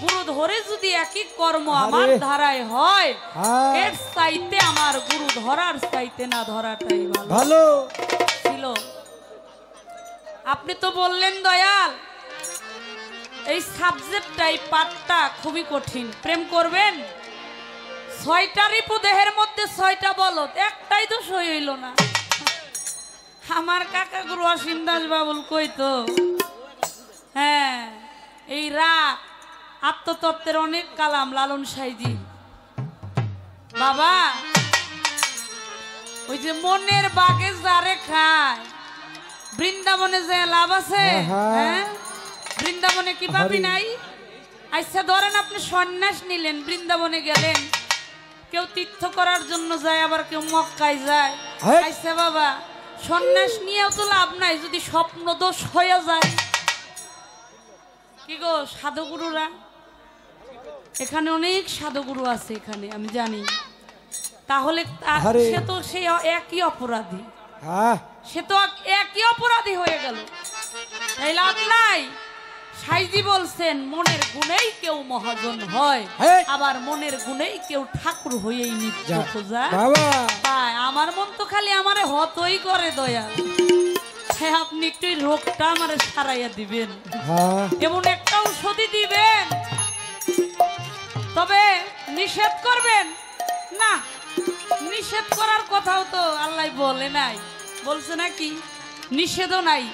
গুরু ধরে যদি একই কর্ম আমার ধারায় হয়, এর চাইতে আমার গুরু ধরার চাইতে না ধরাটাই ভালো ছিল। আপনি তো বললেন দয়াল এই সাবজেক্টটাই পাঠটা খুবই কঠিন। প্রেম করবেন, 6টা রিপু দেহের মধ্যে 6টা বলদ, একটাই তো সই হইল না। আমার কাকা গুরু অসীম দাস বাবুল কইতো, হ্যাঁ এই রাগ আত্মতত্ত্বের অনেক কালাম লালন সাইজি বাবা, ওই যে মনের বাগে যারে খায় বৃন্দাবনে যে লাভ আছে? হ্যাঁ বৃন্দাবনে কি পাবি নাই? আচ্ছা ধরেন আপনি সন্ন্যাস নিলেন, বৃন্দাবনে গেলেন, কেউ তীর্থ করার জন্য যায়, আবার কেউ মক্কায় যায়। আচ্ছা বাবা সন্ন্যাস নিয়েও তো লাভ নাই যদি স্বপ্ন দোষ হয়ে যায়। কি গো সাধুগুরুরা, এখানে অনেক সাধুগুরু আছে এখানে আমি জানি, তাহলে সে তো সেই একই অপরাধী, সে তো একই অপরাধী হয়ে গেল, তাই লাভ নাই। সাইজি বলছেন মনের গুণেই কেউ মহাজন হয়, আবার মনের গুণেই কেউ ঠাকুর হয়েই নিত্য খোঁজা। আমার মন তো খালি আমারে হতই করে দয়া, হ্যাঁ আপনি একটু রোগটা আমারে সারাইয়া দিবেন, এমন একটা ঔষধি দিবেন, তবে নিষেধ করবেন না। নিষেধ করার কথাও তো আল্লাহ বলে নাই, বলছে নাকি? নিষেধও নাই।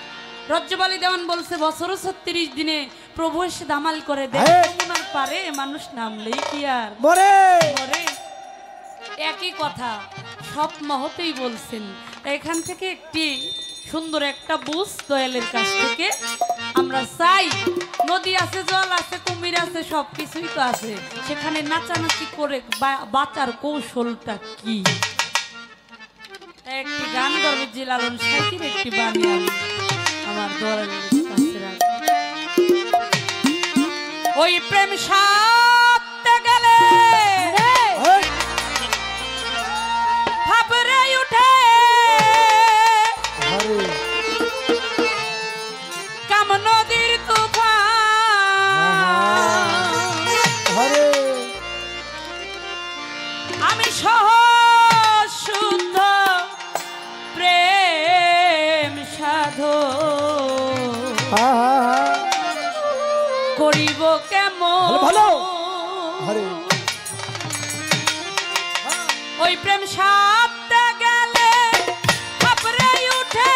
রজ্জবালি দেওয়ান বলছে বছর 36 দিনে প্রভু এসে দামাল করে দেয়, যমুনার পারে মানুষ নামলেই কি আর মরে? একই কথা সব মহতেই বলছেন। এখান থেকে একটি সুন্দর একটা বুঝ দয়ালের কাছ থেকে আমরা চাই, নদী আছে, জল আছে, কুমির আছে, সবকিছুই তো আছে, সেখানে নাচানাচি করে বাঁচার কৌশলটা কি? একটি গান করবে যে লালন সাইজির একটি বাণী আমি আমার দয়ালের কাছে রাখি। ওই প্রেম সাথে গেলে ভাবরে উঠে কাম নদীর তুফান, আমি সহজ শুদ্ধ প্রেম সাধো করিব কেমন? ওই প্রেম সাথে গেলে ভাবরে উঠে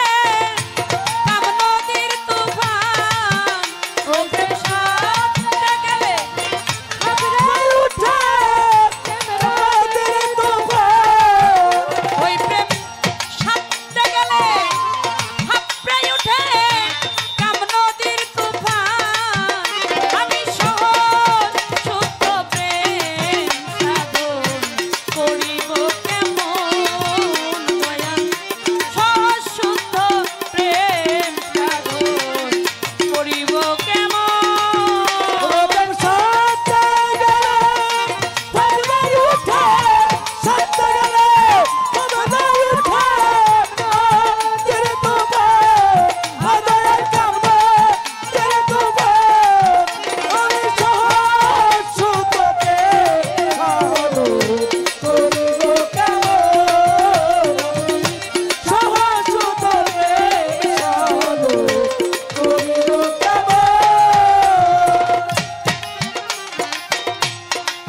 কাম নদীর তুফান, ওই প্রেম সাথে গেলে ভাবরে উঠে কাম নদীর তুফান, ওই প্রেম সাথে গেলে ভাবরে উঠে কাম নদীর তুফান, আমি সহজ শুদ্ধ প্রেম সাধন করিব কেমন দয়াল? সহজ শুদ্ধ প্রেম সাধন করিব কেমন?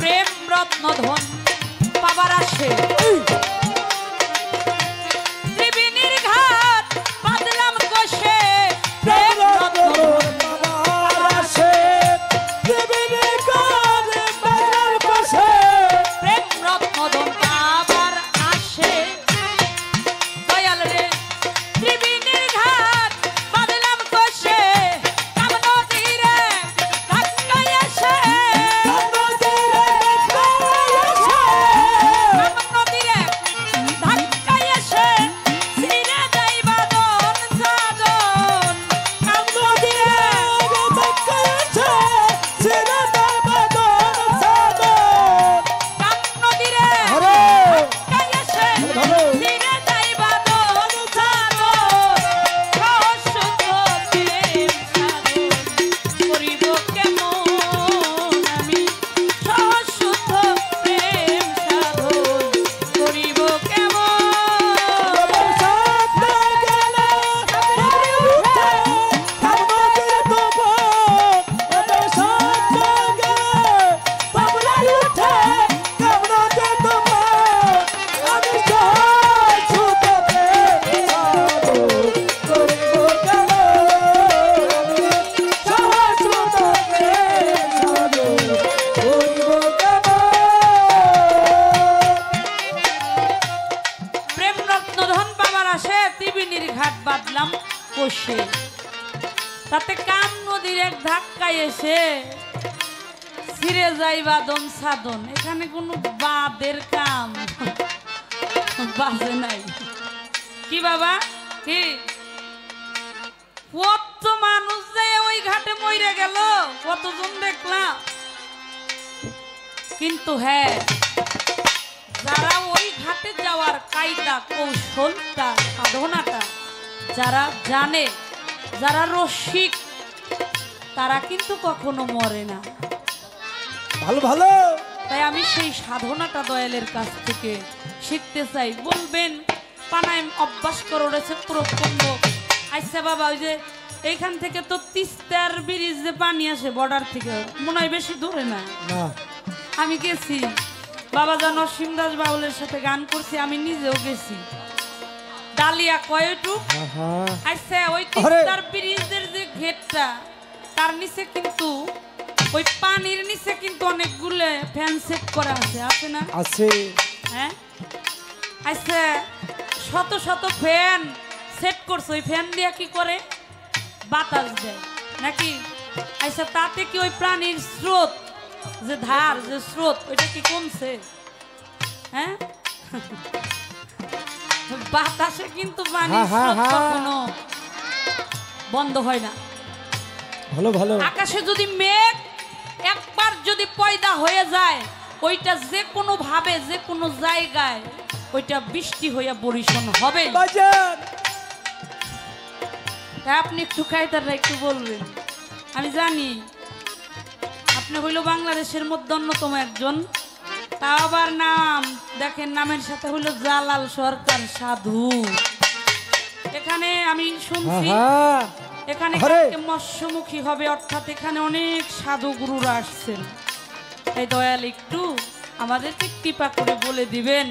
প্রেম রত্ন ধন পাবার আসে ত্রিবেণীর ঘাট বাঁধলাম কষে, প্রেম রত্ন ধন পাবার আসে ত্রিবেণীর ঘাট বাঁধলাম কষে, প্রেম রত্ন ধন পাবার আসে দয়াল রে ত্রিবেণীর ঘাট বাঁধলাম কষে, কাম নদীরে ধাক্কায় আসে, কাম নদীরে ধাক্কায় আসে, কাম তাতে কাম নদীর এক ধাক্কায় এসে ছিঁড়ে যায় বাদন সাধন। এখানে কোনো বাদের কাম বাজে নাই। কি বাবা কি কত মানুষ যে ওই ঘাটে মরে গেল, কতজন দেখলাম। কিন্তু হ্যাঁ, যারা ওই ঘাটে যাওয়ার কায়দা কৌশলটা সাধনাটা যারা জানে, যারা রসিক, তারা কিন্তু কখনো মরে না। ভালো ভালো। তাই আমি সেই সাধনাটা দয়ালের কাছ থেকে শিখতে চাই। বলবেন প্রাণায়াম অভ্যাস করে রয়েছে প্রকন্দ। আচ্ছা বাবা, ওই যে এইখান থেকে তো তিস্তার ব্রিজ যে পানি আসে বর্ডার থেকে, মনে হয় বেশি দূরে না। আমি গেছি বাবা জান অসীম দাস বাউলের সাথে গান করছি, আমি নিজেও গেছি। ডালিয়া কয়টুক। আচ্ছা ওই তিস্তার ব্রিজের যে ঘেটটা, তার নিচে কিন্তু ওই পানির নিচে কিন্তু অনেকগুলো ফ্যান সেট করা আছে, আছে না? আছে। হ্যাঁ আচ্ছা, শত শত ফ্যান সেট করছে। ওই ফ্যান দিয়ে কি করে? বাতাস দেয় নাকি? আচ্ছা, তাতে কি ওই প্রাণীর স্রোত যে ধার যে স্রোত ওইটা কি কমছে? হ্যাঁ, বাতাসে কিন্তু পানির স্রোত কখনো বন্ধ হয় না। ভালো ভালো। আকাশে যদি মেঘ একবার যদি পয়দা হয়ে যায়, ওইটা যে কোনো ভাবে যে কোনো জায়গায় ওইটা বৃষ্টি হইয়া বর্ষণ হবে। আপনি একটু কায়দাটা একটু বলবেন। আমি জানি আপনি হইল বাংলাদেশের মধ্যে অন্যতম একজন, তা আবার নাম দেখেন, নামের সাথে হইল জালাল সরকার সাধু। এখানে আমি শুনছি এখানে মৎস্যমুখী হবে, অর্থাৎ এখানে অনেক সাধু গুরুরা আসছেন। তাই দয়াল একটু আমাদেরকে কৃপা করে বলে দিবেন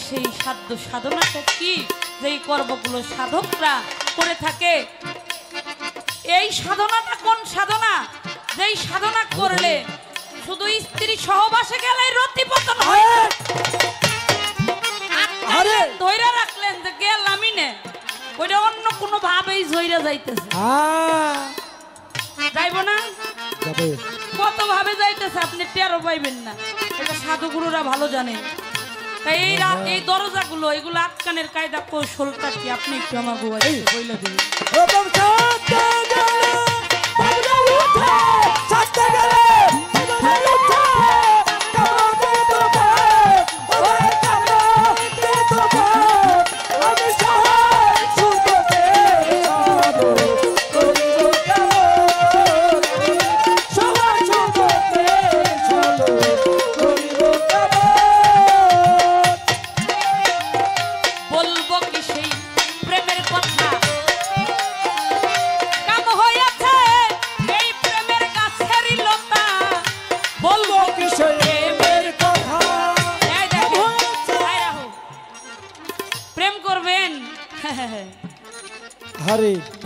সেই সাধ্য সাধনাটা কি, যেই কর্মগুলো সাধকরা করে থাকে। এই সাধনাটা কোন সাধনা, যেই সাধনা করলে শুধু স্ত্রী সহবাসে গেলে রতিপতন হয়, ধৈর্য রাখলেন যে গেলামই না, ওইটা অন্য কোনো ভাবেই ঝইরা যাইতেছে। যাইব না, কত ভাবে যাইতেছে আপনি টেরও পাইবেন না। এটা সাধুগুরুরা ভালো জানে। তাই এই দরজাগুলো এগুলো আটকানের কায়দা কৌশলটা কি আপনি একটু আমাকে বইলে দিন।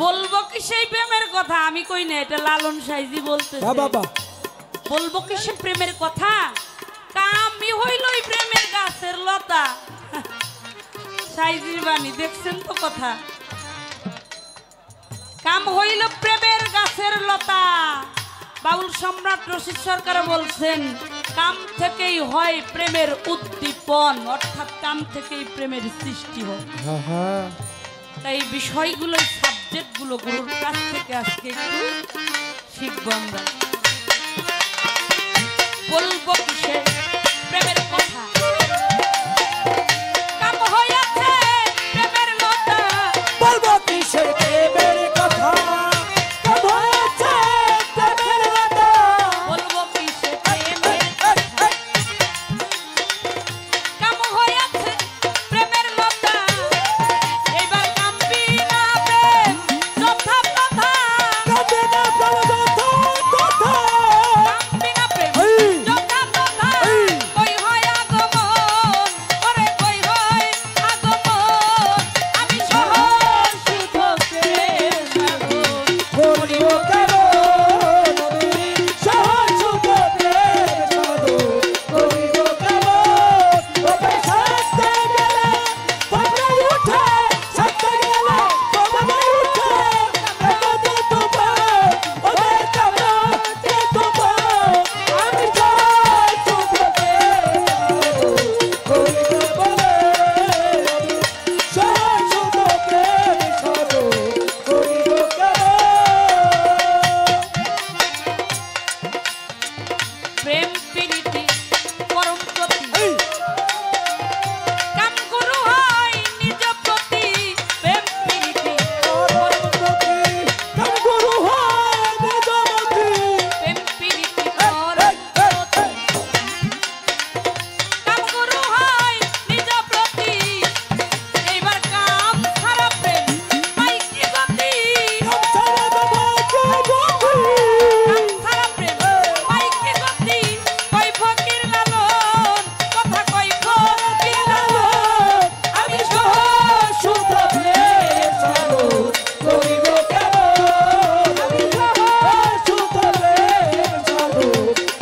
বলবো কি সেই প্রেমের কথা? আমি কই না, এটা লালন সাইজি বলতেছে। বলবো কি সে প্রেমের কথা? কামই হইল ওই প্রেমের গাছের লতা। সাইজির বাণী দেখছেন তো কথা। কাম হইল প্রেমের গাছের লতা। বাউল সম্রাট রশিদ সরকার বলছেন, কাম থেকেই হয় প্রেমের উদ্দীপন, অর্থাৎ কাম থেকেই প্রেমের সৃষ্টি হয়। তাই বিষয়গুলো, সাবজেক্টগুলো গুরুর কাছ থেকে আজকে একটু শিখবো আমরা। বলবো কিসে প্রেমের কথা, কাম হইয়াছে প্রেমের লতা। বলবো কিসে প্রেমের কথা, কাম হইয়াছে প্রেমের লতা। বলবো কিসে প্রেমের কথা, কাম হইয়াছে প্রেমের লতা। এইবার কামবি না প্রেম যথা কথা, কামবি না প্রেম যথা কথা। প্রেম প্রীতি পরম প্রতি কাম গুরু হয় নিজ প্রতি প্রেম প্রীতি পরম প্রতি কাম গুরু হয় নিজ প্রতি প্রেম প্রীতি পরম প্রতি কাম গুরু হয় নিজ প্রতি এইবার কাম সারা প্রেম পাই কি গতি কাম সারা বাবা কে গতি কাম সারা প্রেম পাই কি গতি কই ফকির লালন কথা কই ফকির লালন আমি সহ শুদ্ধ প্রেম সাধু করিব কেমন আমি সহ শুদ্ধ প্রেম সাধু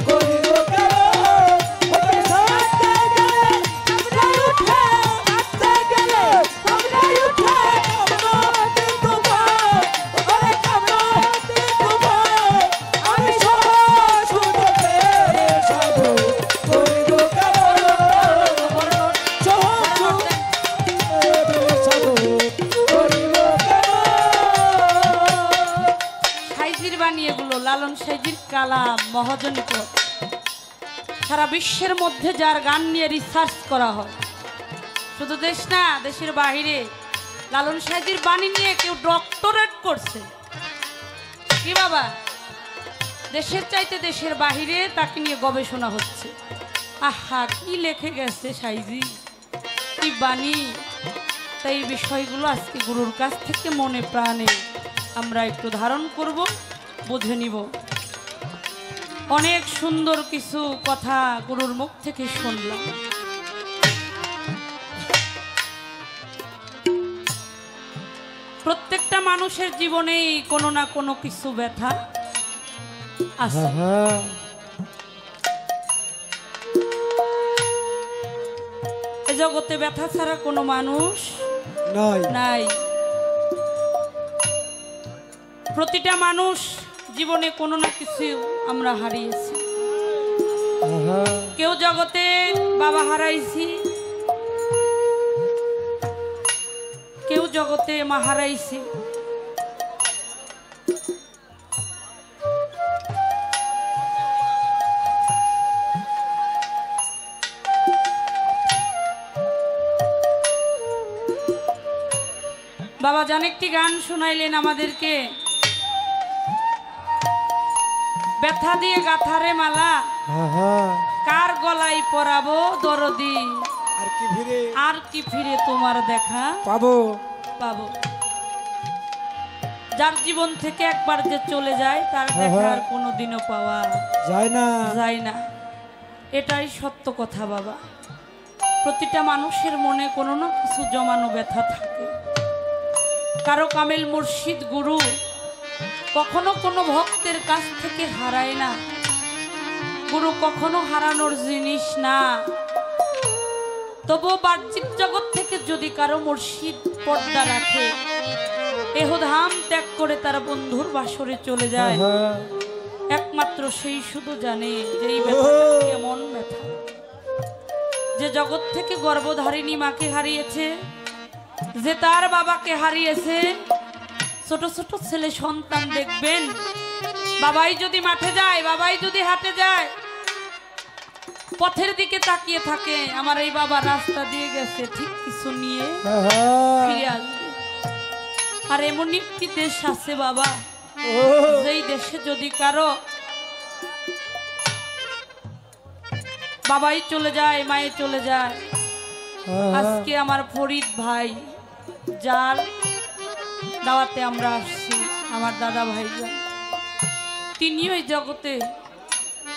করিব কেমন ওই সাথে গেলে আমরাই উঠে আসতে গেলে আমরাই উঠে কামনাতে তোমার ওরে কামনাতে তোমার আমি সহ শুদ্ধ প্রেম সাধু করিব কেমন সহ সাইজির বাণী এগুলো লালন সাইজির কালাম মহাজনিত সারা বিশ্বের মধ্যে যার গান নিয়ে রিসার্চ করা হয় শুধু দেশ না দেশের বাইরে লালন সাইজির বাণী নিয়ে কেউ ডক্টরেট করছে কি বাবা দেশের চাইতে দেশের বাহিরে তাকে নিয়ে গবেষণা হচ্ছে আহা কি লিখে গেছে সাইজি কি বাণী তাই এই বিষয়গুলো আজকে গুরুর কাছ থেকে মনে প্রাণে আমরা একটু ধারণ করব বুঝে নিব অনেক সুন্দর কিছু কথা গুরুর মুখ থেকে শুনলাম প্রত্যেকটা মানুষের জীবনেই কোনো না কোনো কিছু ব্যথা আছে এ জগতে ব্যথা ছাড়া কোনো মানুষ নাই নাই প্রতিটা মানুষ জীবনে কোনো না কিছু আমরা হারিয়েছি কেউ জগতে বাবা হারাইছি কেউ জগতে মা হারাইছি বাবা জান একটি গান শোনাইলেন আমাদেরকে ব্যথা দিয়ে গাথারে মালা কার গলায় পরাবো দরদি আর কি ফিরে তোমার দেখা পাবো পাবো যার জীবন থেকে একবার যে চলে যায় তার দেখা আর কোনোদিনও পাওয়া যায় না এটাই সত্য কথা বাবা প্রতিটা মানুষের মনে কোনো না কিছু জমানো ব্যথা থাকে কারো কামেল মুর্শিদ গুরু কখনো কোনো ভক্তের কাছ থেকে হারায় না গুরু কখনো হারানোর জিনিস না তবুও বাহ্যিক জগৎ থেকে যদি কারো মুর্শিদ পর্দা রাখে এহধাম ত্যাগ করে তার বন্ধুর বাসরে চলে যায় একমাত্র সেই শুধু জানে যে এই ব্যথাটা কেমন ব্যথা যে জগৎ থেকে গর্ভধারিণী মাকে হারিয়েছে যে তার বাবাকে হারিয়েছে ছোট ছোট ছেলে সন্তান দেখবেন বাবাই যদি মাঠে যায় বাবাই যদি হাটে যায় পথের দিকে তাকিয়ে থাকে আমার এই বাবা রাস্তা দিয়ে গেছে ঠিক কিছু নিয়ে ফিরে আসবে আর এমন একটি দেশ আছে বাবা যেই দেশে যদি কারো বাবাই চলে যায় মায়ে চলে যায় আজকে আমার ফরিদ ভাই যার দাওয়াতে আমরা আসছি আমার দাদা ভাইজান তিনি ওই জগতে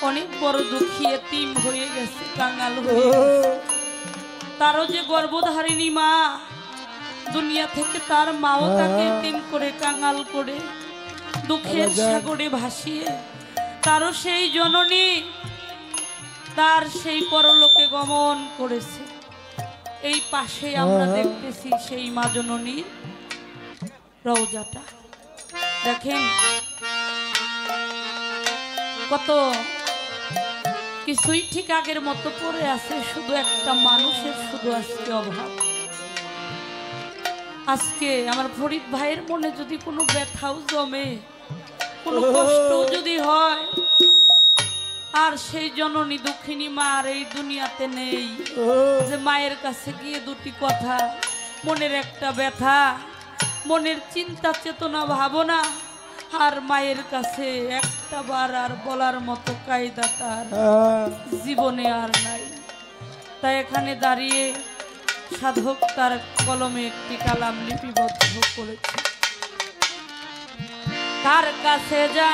অনেক বড় দুঃখী এতিম হয়ে গেছে কাঙাল হয়ে গেছে তারও যে গর্ভধারিণী মা দুনিয়া থেকে তার মাও তাকে এতিম করে কাঙাল করে দুঃখের সাগরে ভাসিয়ে তারও সেই জননী তার সেই পরলোকে গমন করেছে এই পাশে আমরা দেখতেছি সেই মা জননীর রওজাটা দেখেন কত কিছুই ঠিক আগের মতো পড়ে আছে শুধু একটা মানুষের শুধু আজকে অভাব আজকে আমার ফরিদ ভাইয়ের মনে যদি কোনো ব্যথাও জমে কোনো কষ্ট যদি হয় আর সেই জননী দুঃখিনী মা আর এই দুনিয়াতে নেই, যে মায়ের কাছে গিয়ে দুটি কথা, মনের একটা ব্যথা, মনের চিন্তা চেতনা ভাবনা, আর মায়ের কাছে একটা বার আর বলার মতো কায়দা তার জীবনে আর নাই। তাই এখানে দাঁড়িয়ে সাধক তার কলমে একটি কালাম লিপিবদ্ধ করেছে। তার কাছে যা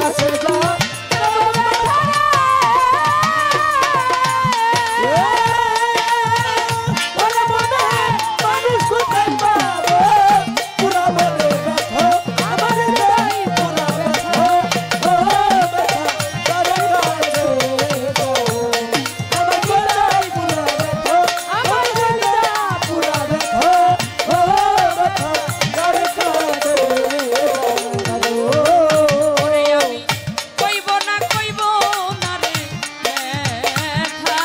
কাছে যা ওরে মনে মানুষ কোথায় পাবো পুরা মনে ব্যথা আমার হৃদয় পুরা ব্যথা ও ব্যথা তারে কাছে গো আমার হৃদয় পুরা ব্যথা আমার হৃদয় পুরা ব্যথা ও ব্যথা তারে কাছে ওরে আমি কইব না রে ব্যথা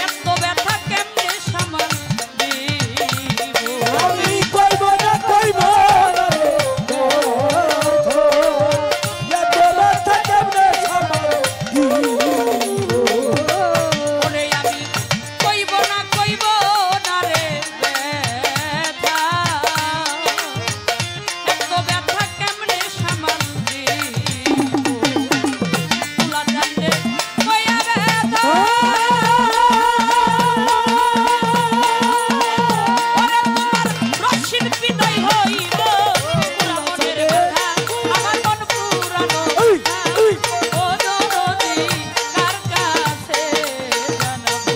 এত ব্যথা কেমনে সামাল দিব আমি কইব না রে এত ব্যথা কেমনে সামাল দিব ওরে আমি কইব না রে ব্যথা এত ব্যথা কেমনে সামাল দিব তুলা জানলে কইয়া ব্যথা ওরে তোমার রশিদ বিদায় হইব পুরা মনের ব্যথা আমার মন পুরানো ব্যথা ও দরদি কার কাছে জানাবো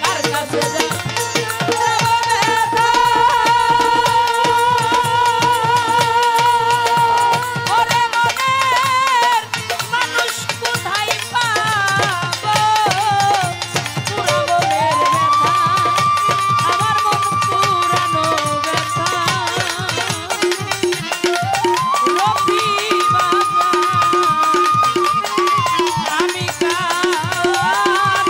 কার কাছে জানাবো ব্যথা ওরে মনের মানুষ কোথায় পাবো পুরা মনের ব্যথা আমার মন পুরানো ব্যথা রবি বাজার আমি কার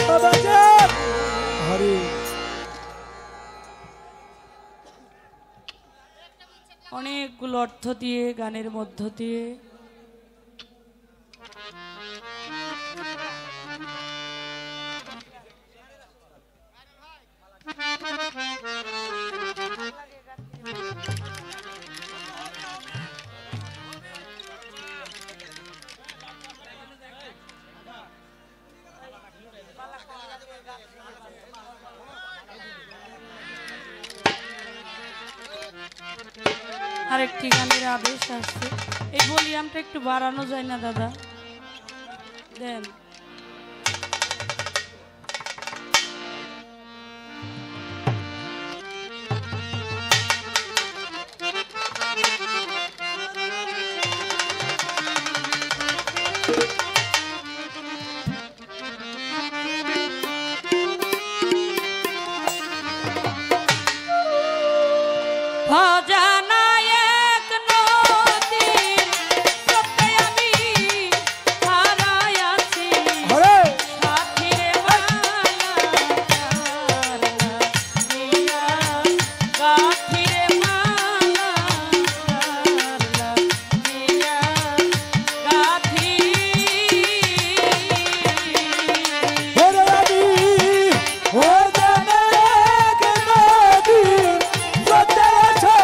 বাবা যে হরি অনেকগুলো অর্থ দিয়ে গানের মধ্য দিয়ে আরেকটি গানের আদেশ আসছে এই ভলিউমটা একটু বাড়ানো যায় না দাদা দেন অজানা এক নদীর স্রোতে আমি হারাই আছি হরে সাথীরে মালা দিয়া গাথিরে মালা দিয়া গাথি হরে আমি ও জানে কে নদী সতে আছে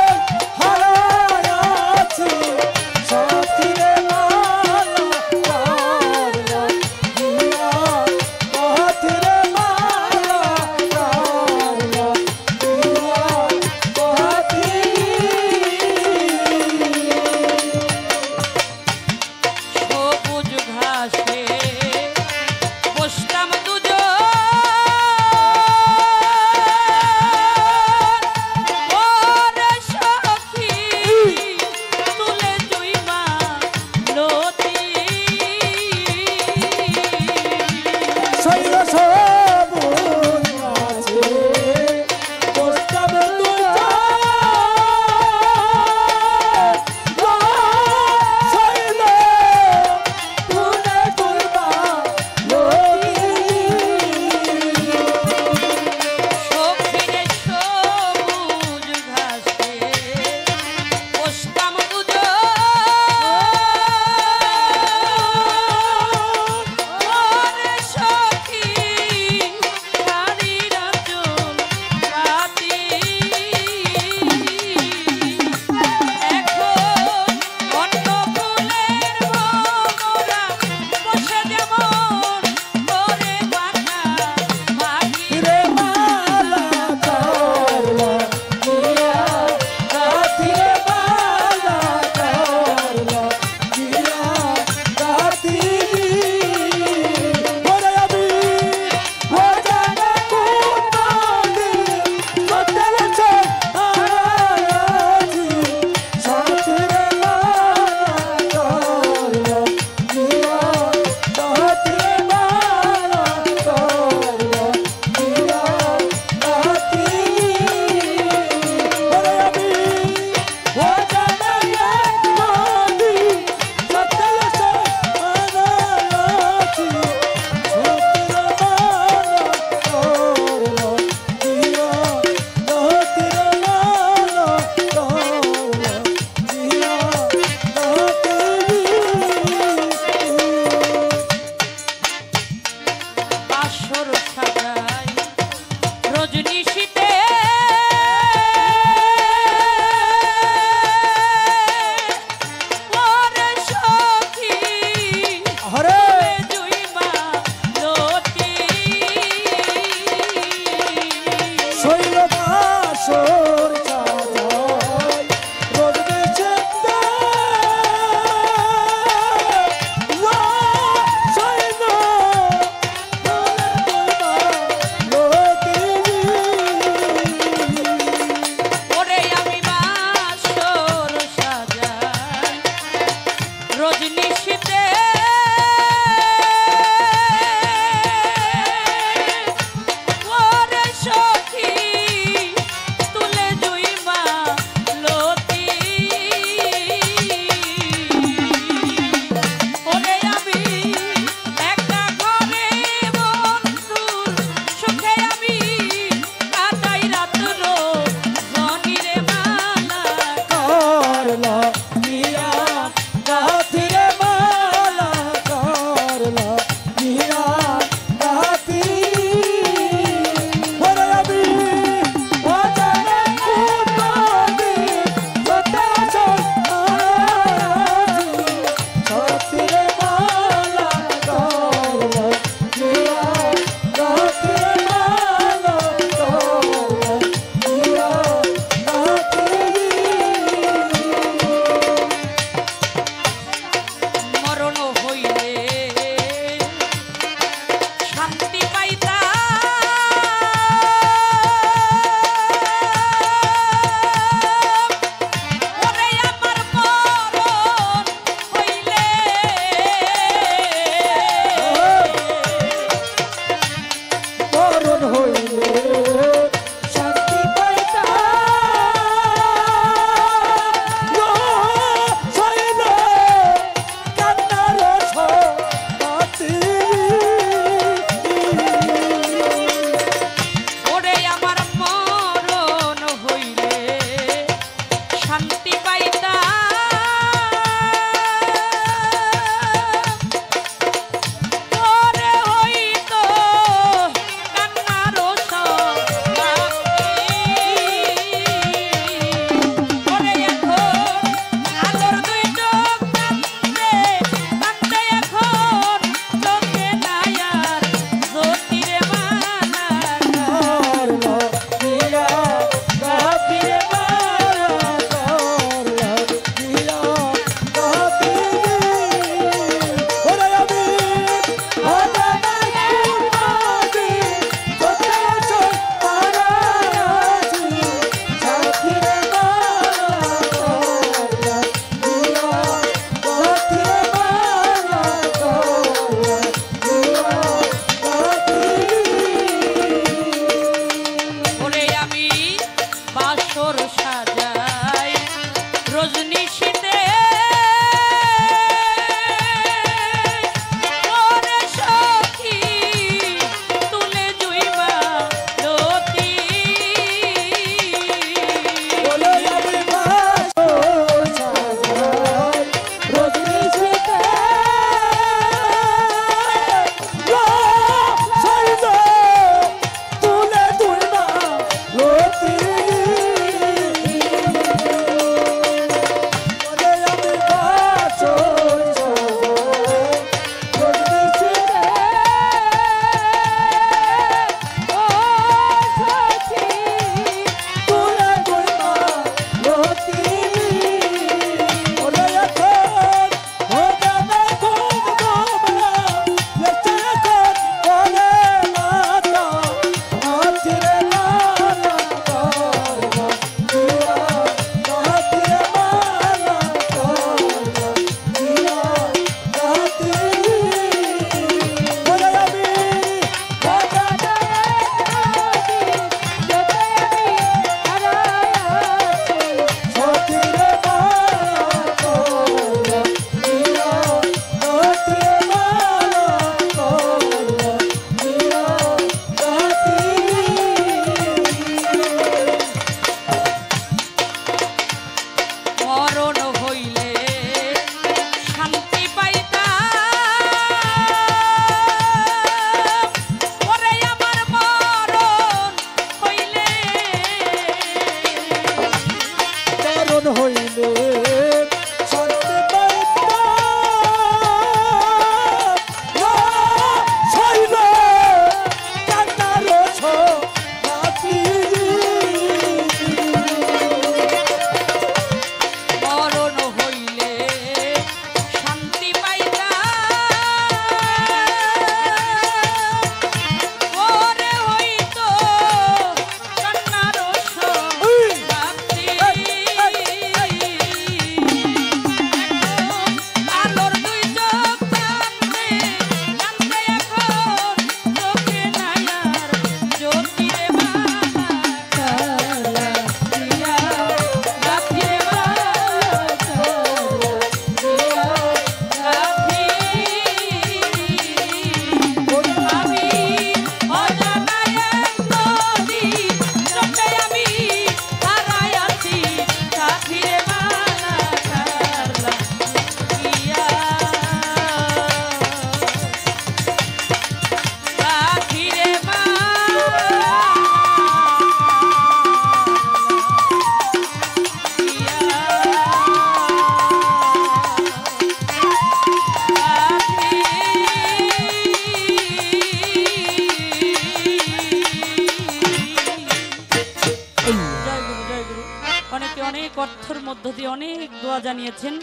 অর্থর মধ্য দিয়ে অনেক দোয়া জানিয়েছেন।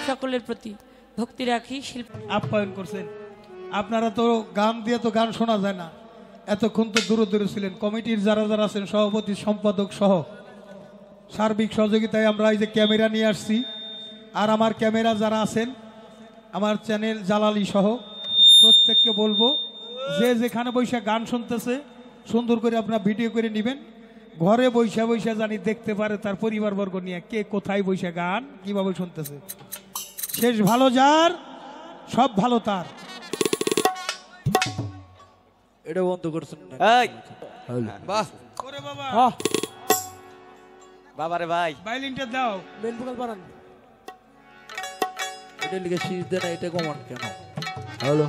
সকলের প্রতি ভক্তি রাখি। শিল্পী আপ্যায়ন করছেন। আপনারা তো গান দিয়ে তো গান শোনা যায় না, এতক্ষণ তো দূরে দূরে ছিলেন। কমিটির যারা যারা আছেন, সভাপতি সম্পাদক সহ সার্বিক সহযোগিতায় আমরা এই যে ক্যামেরা নিয়ে আসছি। আর আমার ক্যামেরা যারা আছেন, আমার চ্যানেল জালালি সহ প্রত্যেককে বলবো, যে যেখানে বৈশা গান শুনতেছে সুন্দর করে আপনারা ভিডিও করে নেবেন। ঘরে বৈশা বৈশা জানি দেখতে পারে তার পরিবারবর্গ নিয়ে কে কোথায় বৈশা গান কিভাবে শুনতেছে। শেষ ভালো যার, সব ভালো তার। এটা বন্ধ করছেন না? বাহ ওরে বাবা, হ্যাঁ বাবারে ভাই ভাইলিনটা দাও। মেন ভোকাল বানান। এটা লিখে শীষ দেন, এটা কমান কেন? হ্যালো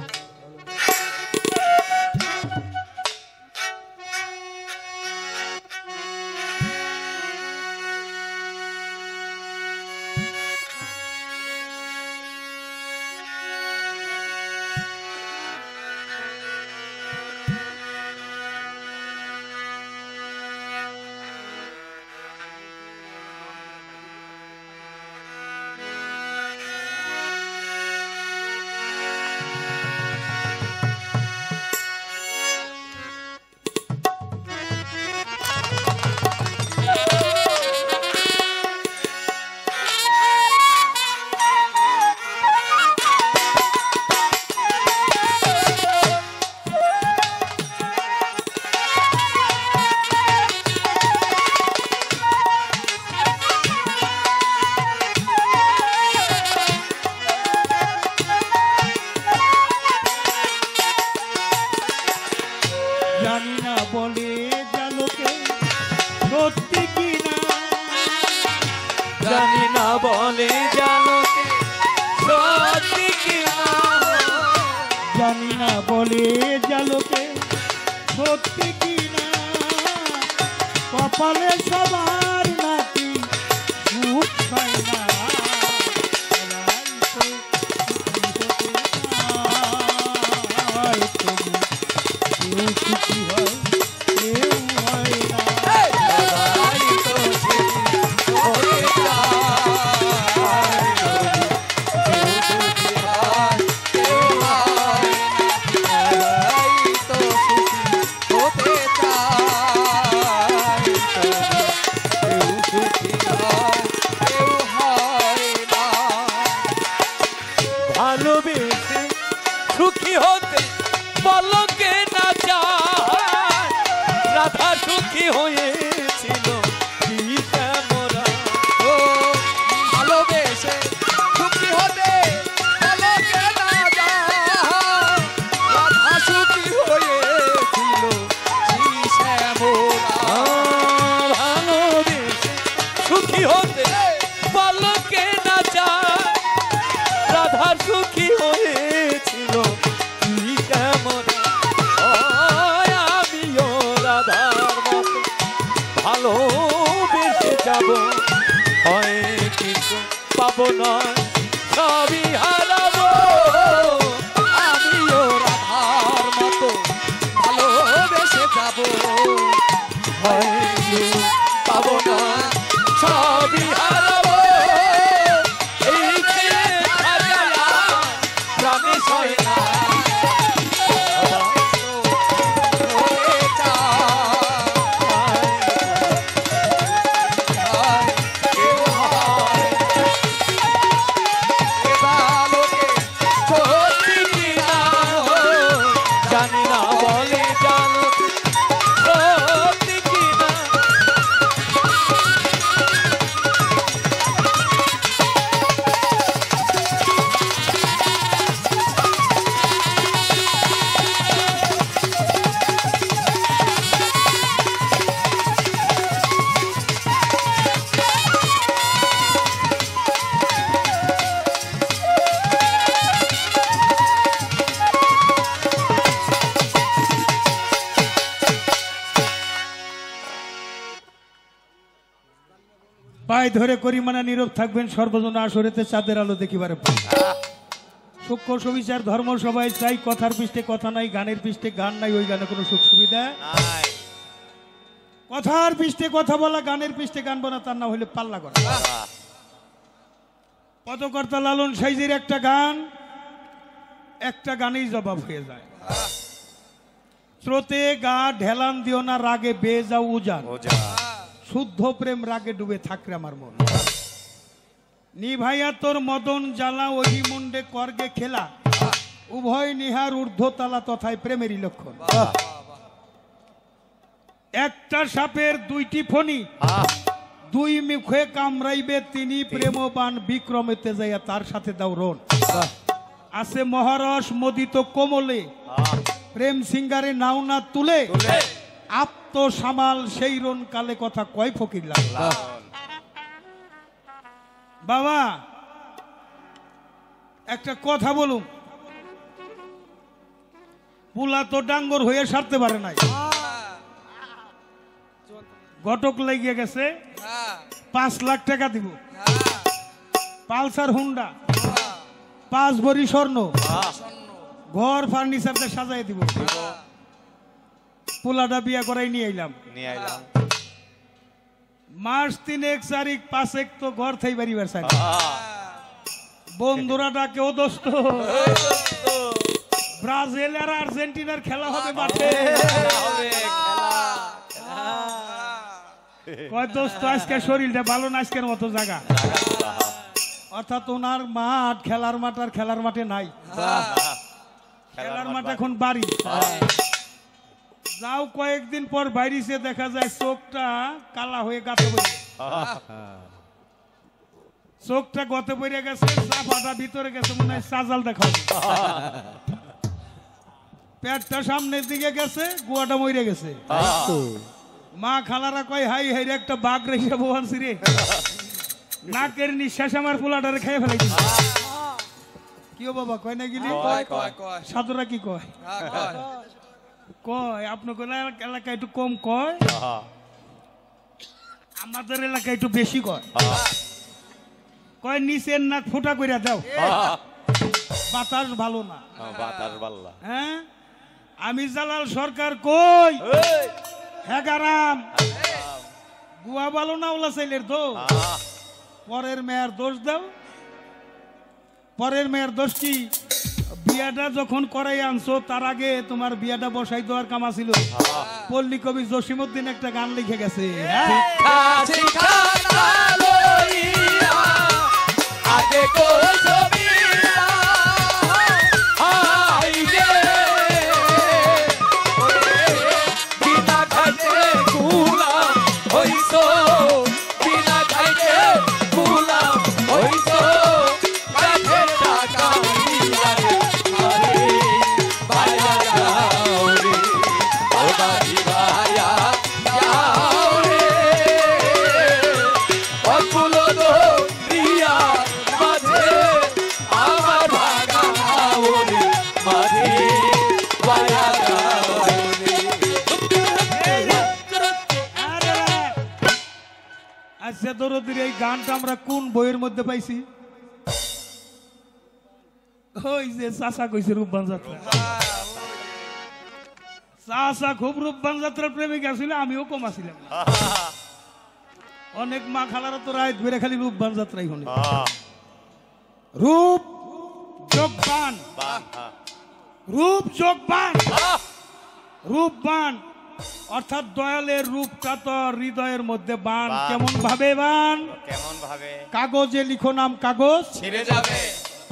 জানি না বলে জালোকে সত্যি কিনা, জানি না বলে জানোকে সত্যি কিনা, জানি না বলে জালোকে সত্যি কিনা। কপালে সবার নাকি সুখ পায় না, সবাই তো সুখী হতে চায়, তবু কেউ সুখী হয় কেউ হয় না। সবাই তো সুখী হতে চায়, কেউ সুখী হয় কেউ হয় না। সবাই তো সুখী হতে চায়, কেউ সুখী হয় কেউ হয় না। ভালোবেসে সুখী হতে পলকে না যায়, রাধা সুখী হয়েছিল পিতা মোরা। ও ভালোবেসে সুখী হতে পলকে না যায়, রাধা সুখী হয়েছিল পিতা মোরা। ভালোবেসে সুখী হতে পলকে না যায়, রাধা সুখী হয়েছিল পিতা মোরা। আমিও রাধার মতো ভালোবেসে যাব, হয় কিছু পাবো না সবই হারাবো। আমিও রাধার মতো ভালোবেসে যাব, হয় কিছু পাবো না সবই হারাবো। এই ছেলে হারায়া প্রাণে সয় না, জানি না বলে জানো সত্যি কিনা। পায়ে ধরে করিমানা নীরব থাকবেন, সর্বজন আসরেতে চাঁদের আলো দেখিবারে পায়। সূক্ষ্ম সুবিচার ধর্ম সবাই চাই, কথার পৃষ্ঠে কথা নাই, গানের পৃষ্ঠে গান নাই, ওই গানে কোনো সুখ সুবিধা। কথার পৃষ্ঠে কথা বলা, গানের পৃষ্ঠে গান বলা, তার না হলে পাল্লা করা। পদকর্তা লালন সাইজের একটা গান, একটা গানেই জবাব হয়ে যায়। স্রোতে গা ঢেলান দিও না, রাগে বেয়ে যাও উজান, শুদ্ধ প্রেম রাগে ডুবে থাকরে আমার মন। নিভাইয়া তোর মদন জ্বালা, ওহি মুন্ডে করগে খেলা, উভয় নিহার ঊর্ধ্বতালা, তথায় প্রেমেরই লক্ষণ। একটা সাপের দুইটি ফণি, দুই মুখে কামড়াইবে তিনি, প্রেমবান বিক্রমেতে যাইয়া তার সাথে দাও রণ। আছে মহারস মদিত কোমলে, প্রেম সিঙ্গারে নাও না তুলে, আপ্ত সামাল সেই রণ কালে, কথা কয় ফকির লাগলা। বাবা একটা কথা বলুন, পুলা তো ডাঙ্গর হয়ে সারতে পারে নাই, ঘটক লেগে গেছে, 5 লাখ টাকা দিব, পালসার হুন্ডা, 5 ভরি স্বর্ণ, ঘর ফার্নিচারতে সাজাই দিব। পোলাটা বিয়া করাই নিয়ে আইলাম, মাস 3 1 4 5 1 তো ঘর থাই বাড়িবার চাই। বন্ধুরা ডাকে, ও দোস্ত ব্রাজিল আর আর্জেন্টিনার খেলা হবে মাঠে। কয় দোস্ত আজকে শরীরটা ভালো না, আজকের মতো জায়গা। অর্থাৎ ওনার মাঠ, খেলার মাঠ আর খেলার মাঠে নাই, খেলার মাঠ এখন বাড়ি। যাও কয়েকদিন পর বাইরেছে, দেখা যায় চোখটা কালা হয়ে গাতে পড়ে, চোখটা গতে পড়ে গেছে, চাপাটা ভিতরে গেছে, মনে হয় সাজাল দেখা, পেটটা সামনের দিকে গেছে, গুয়াটা মরে গেছে। মা খালারা কয়, হাই হাই রে একটা বাঘ রেখে ভবানছি রে, নাকের নিঃশ্বাস আমার পোলাটারে খেয়ে ফেলাই দিছে। কি বাবা কয় না গিলি, সাধুরা কি কয়? কয় আপনার এলাকায় একটু কম কয়, আমাদের এলাকায় একটু বেশি কয়। কয় নিচের নাক ফুটা কইরা দাও, বাতাস ভালো না। হ্যাঁ, আমি জালাল সরকার কই, হ্যাঁ গারাম, গুয়া ভালো না, ওলা চাইলের দোষ। পরের মেয়ের দোষ দাও, পরের মেয়ের দোষ কি? বিয়াটা যখন করাই আনছো, তার আগে তোমার বিয়াটা বসাই দেওয়ার কাম ছিল। পল্লী কবি জসিমউদ্দিন একটা গান লিখে গেছে, এই গানটা আমরা কোন বইয়ের মধ্যে পাইছি? ওই যে চাচা কইছে রূপবান যাত্রা। চাচা খুব রূপবান যাত্রার প্রেমিক আছিল, আমিও কম আছিলাম। অনেক মা খালারা তো রাত ধরে খালি রূপবান যাত্রাই শুনে। রূপ যোগবান, রূপ যোগবান, রূপবান অর্থাৎ দয়ালের রূপটা তো হৃদয়ের মধ্যে বান। কেমন ভাবে বান? কেমন ভাবে? কাগজে লিখো নাম কাগজ ছিঁড়ে যাবে,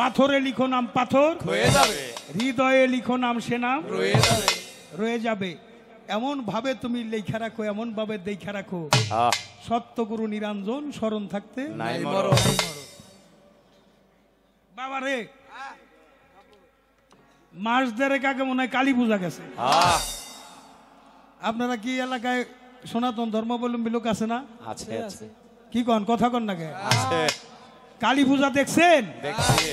পাথরে লিখো নাম পাথর হয়ে যাবে, হৃদয়ে লিখো নাম সে নাম রয়ে যাবে, রয়ে যাবে। এমন ভাবে তুমি লেখা রাখো, এমন ভাবে দেখা রাখো, সত্যগুরু নিরঞ্জন স্মরণ থাকতে নাই মরণ। বাবা রে, মাস দেড়েক আগে মনে হয় কালী পূজা গেছে। আপনারা কি এলাকায় সনাতন ধর্মাবলম্বী লোক আছে না? আছে আছে। কি কন, কথা কন না কে? আছে। কালী পূজা দেখছেন? দেখছি।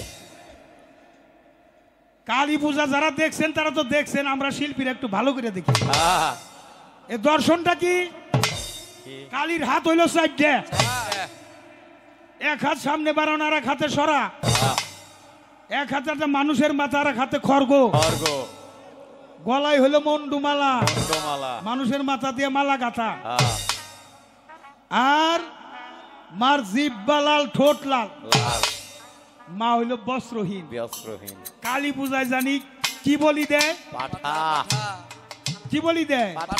কালী পূজা যারা দেখছেন তারা তো দেখছেন, আমরা শিল্পীরা একটু ভালো করে দেখি। এই দর্শনটা কি? কালীর হাত হইল 4টে, এক হাত সামনে বাড়ানো, আর এক হাতে সরা, এক হাতে একটা মানুষের মাথা, আর এক হাতে খড়গ। গলায় হলো মন্ডুমালা, মন্ডমালা। মানুষের মাথা দিয়ে মালা গাঁথা। হ্যাঁ, আর মার জিব্বা লাল, ঠোঁট লাল। লাল, মা হইল বস্ত্রহীন। বস্ত্রহীন। কালী পূজায় জানি কি বলি দেয়? পাঠা, কি বলি দেয়? পাঠা।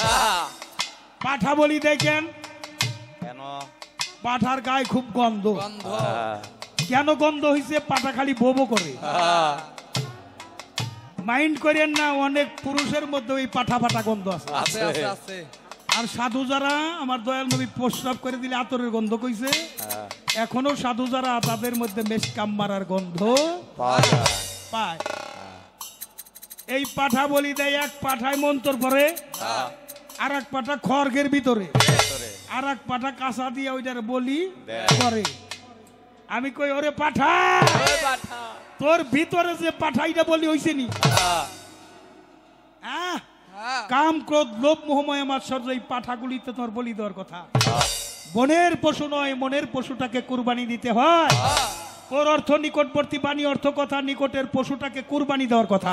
পাঠা বলি দেয় কেন? কেন? পাঠার গায়ে খুব গন্ধ। হ্যাঁ, কেন গন্ধ হইছে? পাঠা খালি বোবো করে। হ্যাঁ, মাইন্ড করেন না, অনেক পুরুষের মধ্যে ওই পাঠা পাঠা গন্ধ আছে। আছে। আর সাধু যারা, আমার দয়াল নবী প্রস্রাব করে দিলে আতরের গন্ধ কইছে, হ্যাঁ, এখনো সাধু যারা তাদের মধ্যে মেশকাম মারার গন্ধ পাওয়া যায়। পায়। এই পাঠা বলি দেয়, এক পাঠায় মন্তর পরে, হ্যাঁ, আর এক পাঠা খড়গের ভিতরে, ভেতরে। আর এক পাঠা কাঁচা দিয়ে ওইটার বলি দেয়। করে। আমি কই, ওরে পাঠা, ওই পাঠা। তোর ভিতরে যে পাঠাইটা বলি হইছে নি? হ্যাঁ, আহ, কাম ক্রোধ লোভ মোহময় মাৎসর্য, এই পাঠাগুলিতে তোর বলি দেওয়ার কথা। বনের পশু নয়, মনের পশুটাকে কুরবানি দিতে হয়। ওর অর্থ নিকটবর্তী বাণী, অর্থ কথা, নিকটের পশুটাকে কুরবানি দেওয়ার কথা।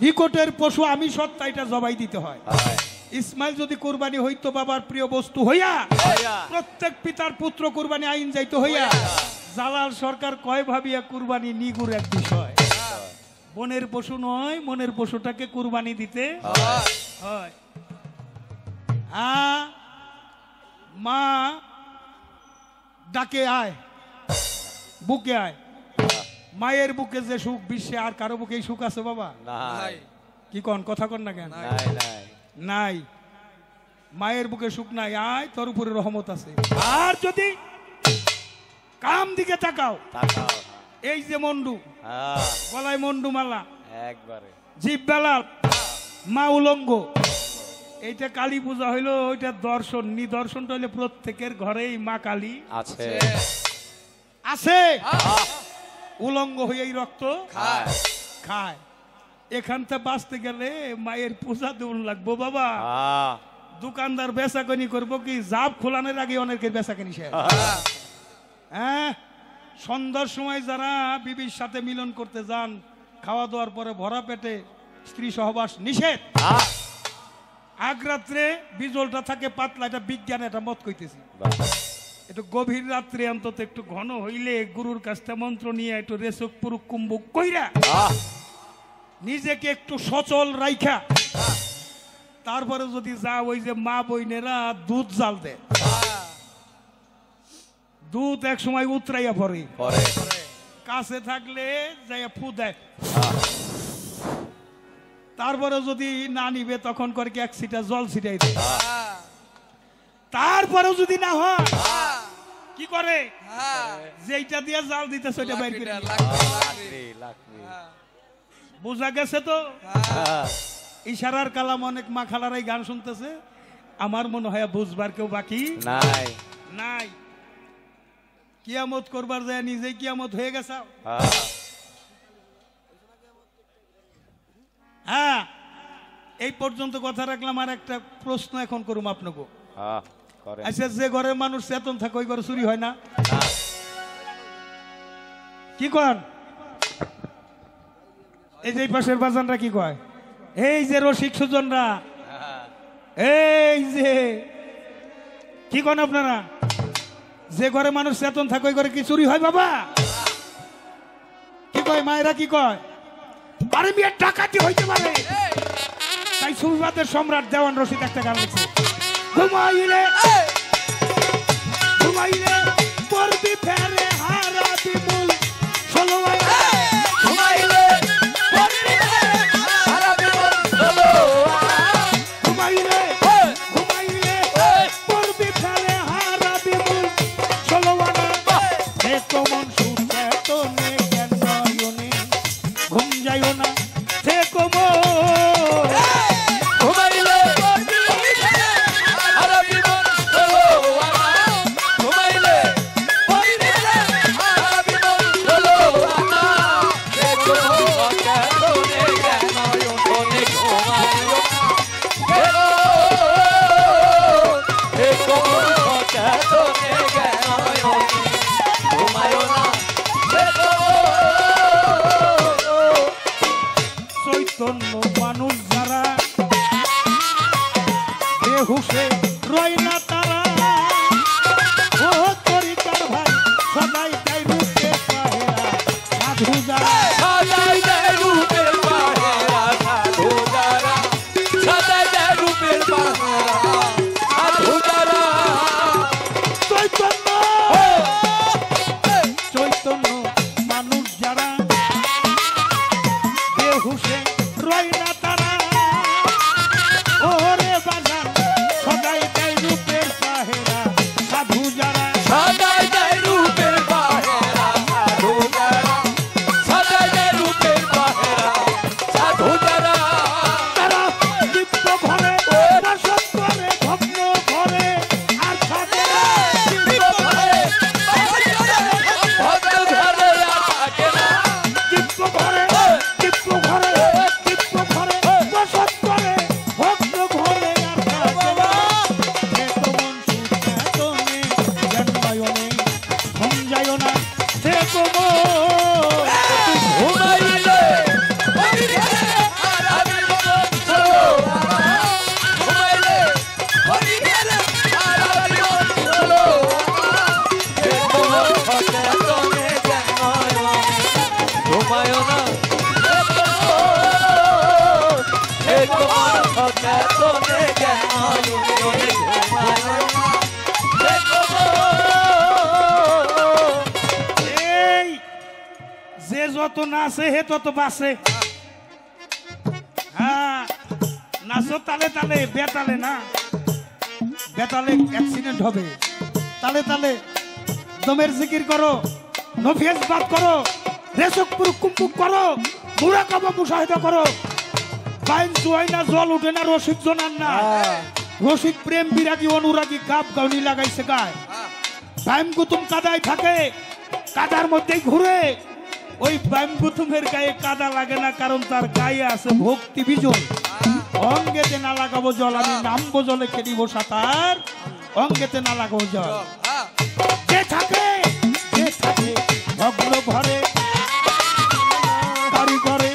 নিকটের পশু আমি সত্তা, এটা জবাই দিতে হয়। হয়। ইসমাইল যদি কুরবানি হইতো বাবার প্রিয় বস্তু হইয়া, হইয়া। প্রত্যেক পিতার পুত্র কুরবানি আইন যাইতো হইয়া। জালাল সরকার কয় ভাবিয়া কুরবানি নিগুর এক বিষয়। বনের পশু নয়, মনের পশুটাকে কুরবানি দিতে হয়। মা ডাকে আয়, বুকে আয়। মায়ের বুকে যে সুখ বিশ্বে আর কারো বুকে এই সুখ আছে বাবা? নাই, কি কন, কথা কন না কেন? নাই, নাই। নাই, মায়ের বুকে সুখ নাই। আয়, তোর উপরে রহমত আছে। আর যদি কাম দিকে তাকাও, তাকাও। এই যে মন্ডু, হ্যাঁ, গলায় মন্ডু মালা, একবারে। জিব্বা লাল, মা উলঙ্গ, এইটা কালী পূজা হইলো। ওইটা দর্শন, নিদর্শনটা হইলে প্রত্যেকের ঘরেই মা কালী আছে। আছে। উলঙ্গ হয়ে এই রক্ত খায়। খায়। এখান থেকে বাঁচতে গেলে মায়ের পূজা দেউল লাগবো বাবা। হ্যাঁ, দোকানদার বেচাকেনি করবো কি, জাপ খোলানোর আগে অনেকের বেচাকেনি শেষ। হ্যাঁ, সন্ধ্যার সময় যারা বিবির সাথে মিলন করতে যান, খাওয়া দাওয়ার পরে ভরা পেটে স্ত্রী সহবাস নিষেধ। হ্যাঁ। আগ রাত্রে বিজলটা থাকে পাতলা, এটা বিজ্ঞান, এটা মত কইতেছি। বাহ। একটু গভীর রাত্রে অন্তত একটু ঘন হইলে গুরুর কাছ থেকে মন্ত্র নিয়ে একটু রেচক পুরুক কুম্বুক কইরা আহ, নিজেকে একটু সচল রাইখা, তারপরে যদি যা, ওই যে মা বইনেরা দুধ জাল দেয়, দুধ এক সময় উতরাইয়া পড়ে, পরে। কাছে থাকলে যাইয়া ফু দেয়। আহ, তারপরে যদি না নিবে তখন করে কি এক ছিটা জল ছিটাই দেয়। আহ, তারপরেও যদি না হয় কি করে, যেইটা দিয়ে জাল দিতেছে ওইটা বাইর করে নিয়ে। লাকড়ি, লাকড়ি। বোঝা গেছে তো? হ্যাঁ, ইশারার কালাম। অনেক মা খালারাই গান শুনতেছে, আমার মনে হয় বুঝবার কেউ বাকি নাই। নাই। কিয়ামত করবার যায় নিজেই কিয়ামত হয়ে গেছে। হ্যাঁ, হ্যাঁ, এই পর্যন্ত কথা রাখলাম। আর একটা প্রশ্ন এখন করুম আপনাকে। হ্যাঁ, করে। আচ্ছা, যে ঘরের মানুষ চেতন থাকে ওই ঘরে চুরি হয় না? হ্যাঁ, কি কন? এই যে পাশের বাজানরা কি কয়, এই যে রসিক সুজনরা, হ্যাঁ, এই যে কি কন আপনারা, যে ঘরে মানুষ চেতন থাকে ওই ঘরে কি চুরি হয় বাবা? কি কয় মায়েরা, কি কয়? আরে মেয়ে ডাকাতি হইতে পারে। তাই সুবিবাদের সম্রাট দেওয়ান রশিদ একটা গান লিখছে, ঘুমাইলে ঘুমাইলে পড়বি ফেরে হারাবি মূল, ষোলো ঘুমাইলে পড়বি ফেরে হারাবি মূল, ঘুমাইলে ঘুমাইলে পড়বি ফেরে হারাবি মূল, ষোলো আনা কমন শুনতে তো নে কেন নয়নে, ঘুম যাইও না সে কমন। ঘুমাইলে পড়বি ফেরে হারাবি মূল, ঘুমাইলে হুশে রয় না তারা ও তরিকার ভাই সদাই তাই রূপে পাহেরা সাধু যারা সদাই দেয় রূপের পাহেরা সাধু যারা সদাই দেয় রূপের পাহেরা সাধু যারা চৈতন্য চৈতন্য মানুষ যারা বেহুশে রয় না তারা ওরে বাজার সদাই তাই রূপের পাহেরা সাধু যারা সদাই দেয় রূপের পাহেরা সাধু যারা সদাই দেয় রূপের পাহেরা সাধু যারা তারা দীপ্ত ঘরে দর্শন করে ভগ্ন ঘরে আর থাকে না। ভক্ত ঘরে আর থাকে না দীপ্ত ঘরে দীপ্ত ঘরে দীপ্ত ঘরে দর্শন করে ভগ্ন ঘরে আর থাকে না। সে তো মন সুচেতনে জন্মায়নে সমঝায় না সে তো ঘুমাইলে আর আমি মন চলো ঘুমাইলে আর আমি মন চলো সে তোমার সচেতনে ঘুমায় না সে তোমার সচেতনে ঘুমায় না সে এই যে যত নাচে হে তত বাসে। হ্যাঁ নাচো তালে তালে বেতালে না, বেতালে অ্যাক্সিডেন্ট হবে। তালে তালে দমের জিকির করো, নফিয়াজ বাদ করো, রেসকপুর কুম্পুক করো, মুরাকাবা মুশাহিদা করো। বাইন জুয়াই না, জল উঠে না, রসিক জনান না। রসিক প্রেম বিরাগী অনুরাগী গাব গাউনি লাগাইছে গায়। বাইম গুতুম কাদায় থাকে, কাদার মধ্যেই ঘুরে। ওই বাইম গুতুমের গায়ে কাদা লাগে না, কারণ তার গায়ে আছে ভক্তি বিজল। অঙ্গেতে না লাগাবো জল, আমি নামবো জলে খেলিব সাঁতার। অঙ্গেতে না লাগাবো জল। যে থাকে ভগ্ন ঘরে বাড়ি ঘরে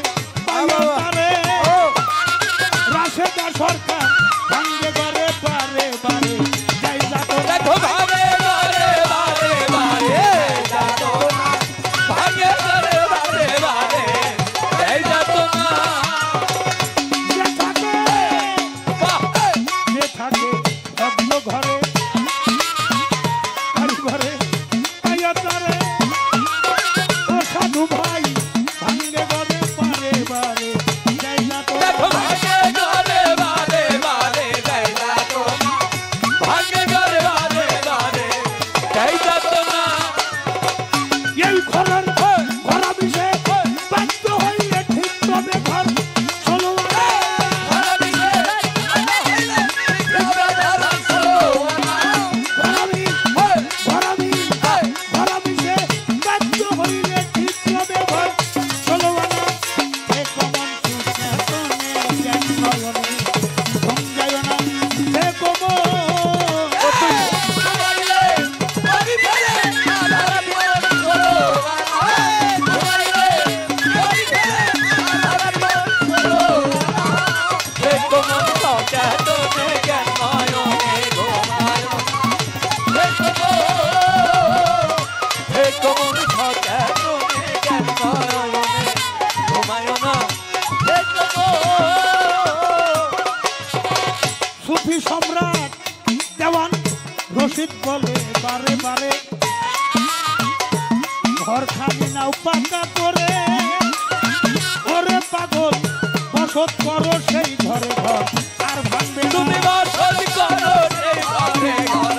পারে রাশেদা সরকার ভাঙ্গে ঘরে বারে বারে যাই যাতো দেখো ভাবে বারে বারে বারে যাতো না ভাগে বারে বারে বারে এই যাতো না যে থাকে ভগ্ন ঘরে বাড়ি ঘরে পাইয়া তারে ও সাধু ভাই ভাঙ্গে ঘরে বারে বারে যাই যাতো দেখো ভাগে বারে বারে বারে এই যাতো না ভাগে বারে বারে বারে এই যাতো না এই ঘরের ঘরা বিষে বাধ্য হইলে ঠিক তবে ঘর চলো ঘরামি ঘরা বিষে বাধ্য হইলে ঠিক তবে ঘর চলো এ কমন সুচেতনে জ্ঞান নয়নে সমঝায় না এ কমন সুফি সম্রাট দেওয়ান রশিদ বলে বারে বারে ঘর খালি নাও পাকা করে ওরে পাগল বসত করো সেই ঘরে ঘর আর ভাঙবে না। তুমি বসত করো সেই ঘরে ঘর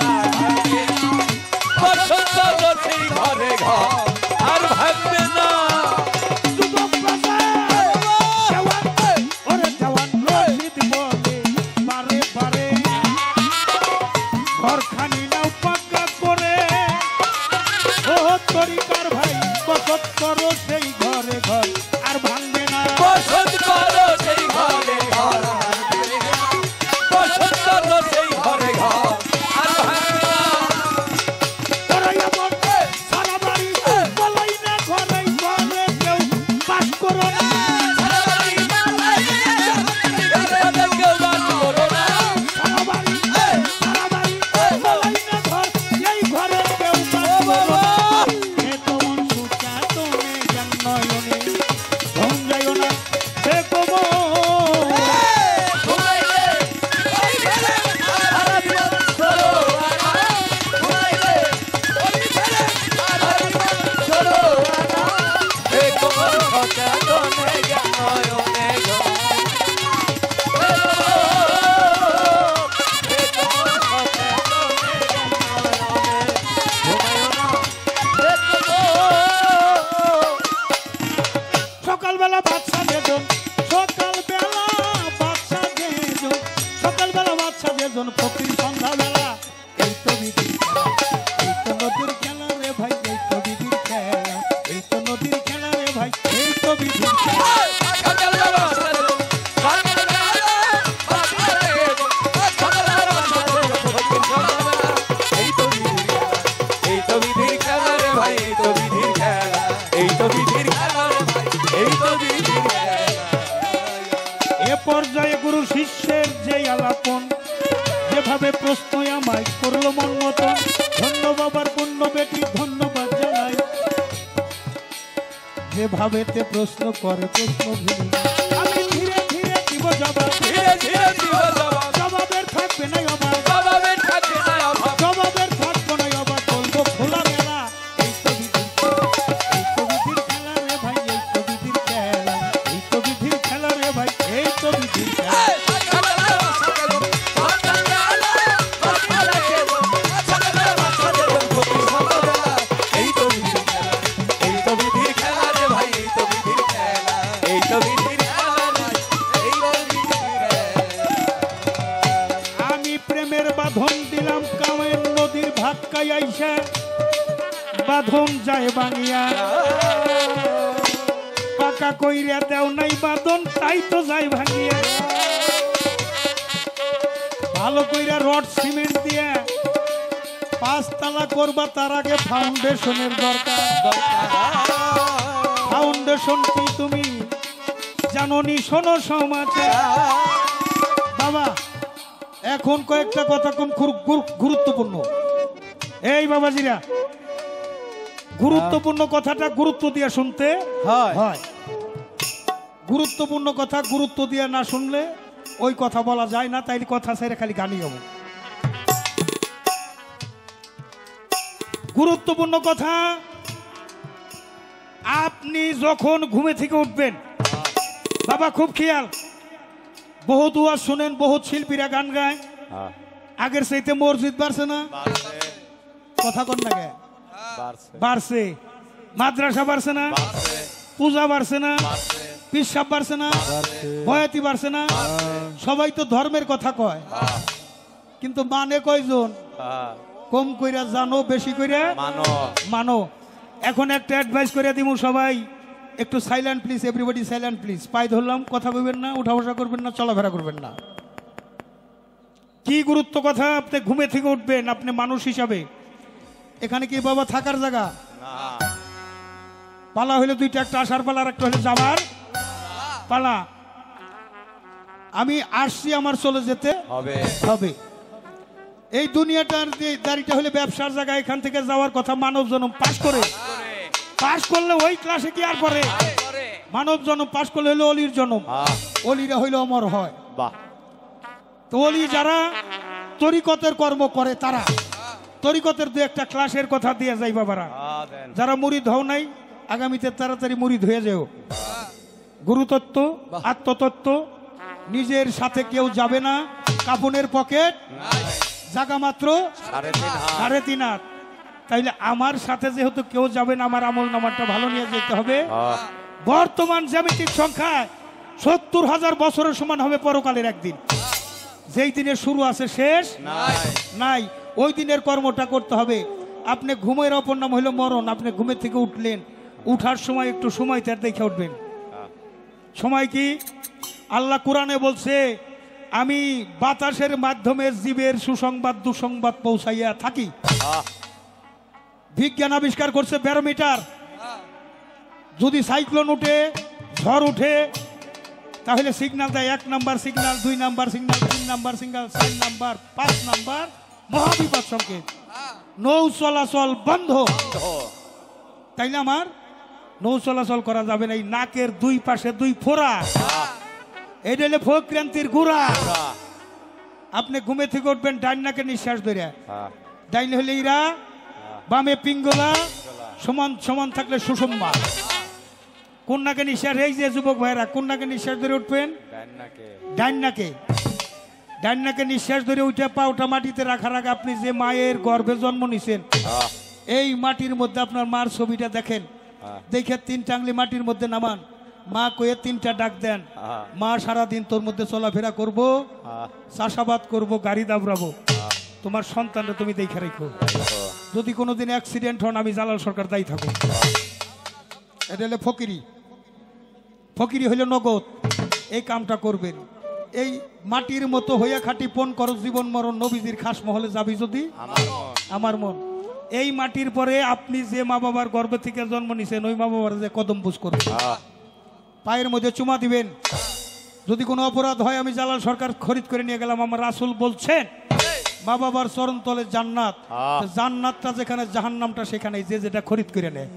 বসত করো সেই ঘরে ঘর আর ভাববে না যুবক বাজার দেওয়ান ওরে দেওয়ান রশিদ বলে বারে বারে ঘর খালি নাও পাকা করে ও তরিকার ভাই বসত করো সেই ঘরে ঘর আর ভাঙবে না। বসত করো সেই ঘরে ঘর বসত করো বিধির খেলা, এই তো নদীর খেলা রে ভাই, এই তো বিধির খেলা, এই তো নদীর খেলা রে ভাই, এই তো বিধির খেলা। এ পর্যায়ে গুরু শিষ্যের যে আলাপন, যেভাবে প্রশ্ন আমায় করলো মন মতন, ধন্য বাবার পুণ্য বেটি ধন্যবাদ জানাই। যেভাবে তে প্রশ্ন করে প্রশ্ন ভিড়, আমি ধীরে ধীরে দিব জবাব, জবাবের থাকবে না অভাব, জবাবের থাকবে না অভাব, বলবো খোলা মেলা। এই তো বিধির খেলা, এই তো বিধির খেলা রে ভাই, এই তো বিধির খেলা, এই তো বিধির খেলা রে ভাই, এই তো বিধির খেলা। আমি প্রেমের বাঁধন দিলাম কামের নদীর ধাক্কায় আইসা, বাঁধন যায় বানিয়া, পাকা কইরা দেও নাই বাঁধন, তাই তো যায় ভাঙিয়া। ভালো কইরা রড সিমেন্ট দিয়া 5 তলা করবা, তার আগে ফাউন্ডেশনের দরকার। ফাউন্ডেশন কি তুমি জানোনি? শোনো সমাচার বাবা, এখন কয়েকটা কথা কোন গুরুত্বপূর্ণ। এই বাবাজিরা, গুরুত্বপূর্ণ কথাটা গুরুত্ব দিয়ে শুনতে হয়। গুরুত্বপূর্ণ কথা গুরুত্ব দিয়ে না শুনলে ওই কথা বলা যায় না, তাই কথা ছেড়ে খালি গানই হবে। গুরুত্বপূর্ণ কথা, আপনি যখন ঘুমে থেকে উঠবেন বাবা, খুব খেয়াল, বহুত ওয়াজ শুনেন, বহুত শিল্পীরা গান গায়, আগের চাইতে মসজিদ বাড়ছে না? কথা কন না গে, বাড়ছে। মাদ্রাসা বাড়ছে না? পূজা বাড়ছে না? পিসাব বাড়ছে না? বয়াতি বাড়ছে না? সবাই তো ধর্মের কথা কয়, কিন্তু মানে কয়জন? কম কইরা জানো, বেশি কইরা মানো। এখন একটা অ্যাডভাইস করে দিব, সবাই একটু silent please, everybody silent please. পাই ধরলাম, কথা বলবেন না, উঠা বসা করবেন না, চলাফেরা করবেন না। কি গুরুত্ব কথা, আপনি ঘুমে থেকে উঠবেন, আপনি মানুষ হিসাবে। এখানে কি বাবা থাকার জায়গা? পালা হইলে দুইটা, একটা আসার পালা আর একটা হলে যাবার পালা। আমি আসছি, আমার চলে যেতে হবে। এই দুনিয়াটার দাঁড়িটা হলে ব্যবসার জায়গা, এখান থেকে যাওয়ার কথা। মানব জন্ম পাশ করলে ওই ক্লাসে কি আর করে? মানব জন্ম পাশ করলে হলো অলির জন্ম, অলিরা হইলে অমর হয়। তো অলি যারা তরিকতের কর্ম করে, তারা তরিকতের দু একটা ক্লাসের কথা দিয়ে যাই বাবারা। যারা মুরিদ হও নাই, আগামীতে তাড়াতাড়ি মুরিদ হয়ে যাও। গুরুতত্ত্ব, আত্মতত্ত্ব, নিজের সাথে কেউ যাবে না, কাপনের পকেট জায়গা মাত্র 3.5 হাত। তাইলে আমার সাথে যেহেতু কেউ যাবে না, আমার আমল নামাটা ভালো নিয়ে যেতে হবে। বর্তমান জ্যামিতিক সংখ্যায় 70,000 বছরের সমান হবে পরকালের একদিন। যেই দিনের শুরু আছে শেষ নাই, ওই দিনের কর্মটা করতে হবে। আপনি ঘুমের অপর নাম হইল মরণ। আপনি ঘুমের থেকে উঠলেন, উঠার সময় একটু সময় তার দেখে উঠবেন। সময় কি? আল্লাহ কোরআনে বলছে, আমি বাতাসের মাধ্যমে জীবের সুসংবাদ দুঃসংবাদ পৌঁছাইয়া থাকি। বিজ্ঞান আবিষ্কার করছে ব্যারোমিটার। যদি সাইক্লোন উঠে, ঝড় উঠে, তাহলে সিগন্যাল দেয় 1 number signal, 2 number signal, 3 number signal, 4 number, 5 number মহাবিপদ সংকেত। নৌ চলাচল বন্ধ। তাইলে আমার নৌ চলাচল করা যাবে না। এই নাকের 2 পাশে 2 ফোড়া, এটা হলে ভোগক্রান্তির গুড়া। আপনি ঘুমে থেকে উঠবেন, ডাইন নাকে নিঃশ্বাস ধরে, ডাইন হলে ইরা, বামে পিঙ্গলা, সমান সমান থাকলে সুষমা। কোন নাকে নিঃশ্বাস? এই যে যুবক ভাইরা, কোন নাকে নিঃশ্বাস ধরে উঠবেন? ডাইন নাকে। ডাইন নাকে নিঃশ্বাস ধরে উঠে পাওটা মাটিতে রাখার আগে আপনি যে মায়ের গর্ভে জন্ম নিছেন, এই মাটির মধ্যে আপনার মার ছবিটা দেখেন, দেখে 3 আঙ্গুলি মাটির মধ্যে নামান, মা কয়ে 3টা ডাক দেন। মা সারাদিন তোর মধ্যে চলাফেরা করবো, চাষাবাদ করবো, গাড়ি দাবড়াবো। তো তোমার সন্তানরা তুমি দেখে রেখো। যদি কোনোদিন অ্যাক্সিডেন্ট হন আমি জালাল সরকার দায়ী থাকো। এটা হলে ফকিরি, ফকিরি হইল নগদ। এই কামটা করবেন। এই মাটির মতো হইয়া খাটি পণ করো জীবন মরণ নবীজির খাস মহলে যাবি যদি আমার মন। এই মাটির পরে আপনি যে মা বাবার গর্ভ থেকে জন্ম নিছেন ওই মা বাবার যে কদম বুঝ করবেন, পায়ের মধ্যে চুমা দিবেন। যদি কোনো অপরাধ হয় আমি জালাল সরকার খরিদ করে নিয়ে গেলাম। আমার রাসূল বলছেন মা বাবার চরণ তলে জান্নাত, জান্নাতটা যেখানে জাহান্নামটা সেখানে যে যেটা খরিদ করে নেয়।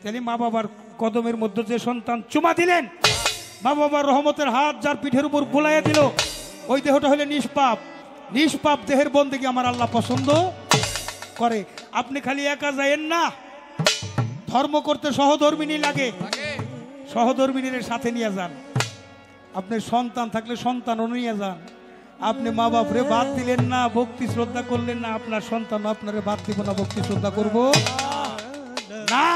তাহলে মা বাবার কদমের মধ্যে যে সন্তান চুমা দিলেন, মা বাবার রহমতের হাত যার পিঠের উপর বুলাইয়া দিল, ওই দেহটা হলে নিষ্পাপ। নিষ্পাপ দেহের বন্দেগী আমার আল্লাহ পছন্দ করে। আপনি খালি একা যাইয়েন না, ধর্ম করতে সহধর্মিনী লাগে, সহধর্মিনীর সাথে নিয়ে যান। আপনার সন্তান থাকলে সন্তানও নিয়ে যান। আপনি মা বাপরে বাদ দিলেন না, ভক্তি শ্রদ্ধা করলেন না, আপনার সন্তান আপনারে বাদ দিব না, ভক্তি শ্রদ্ধা করবো না।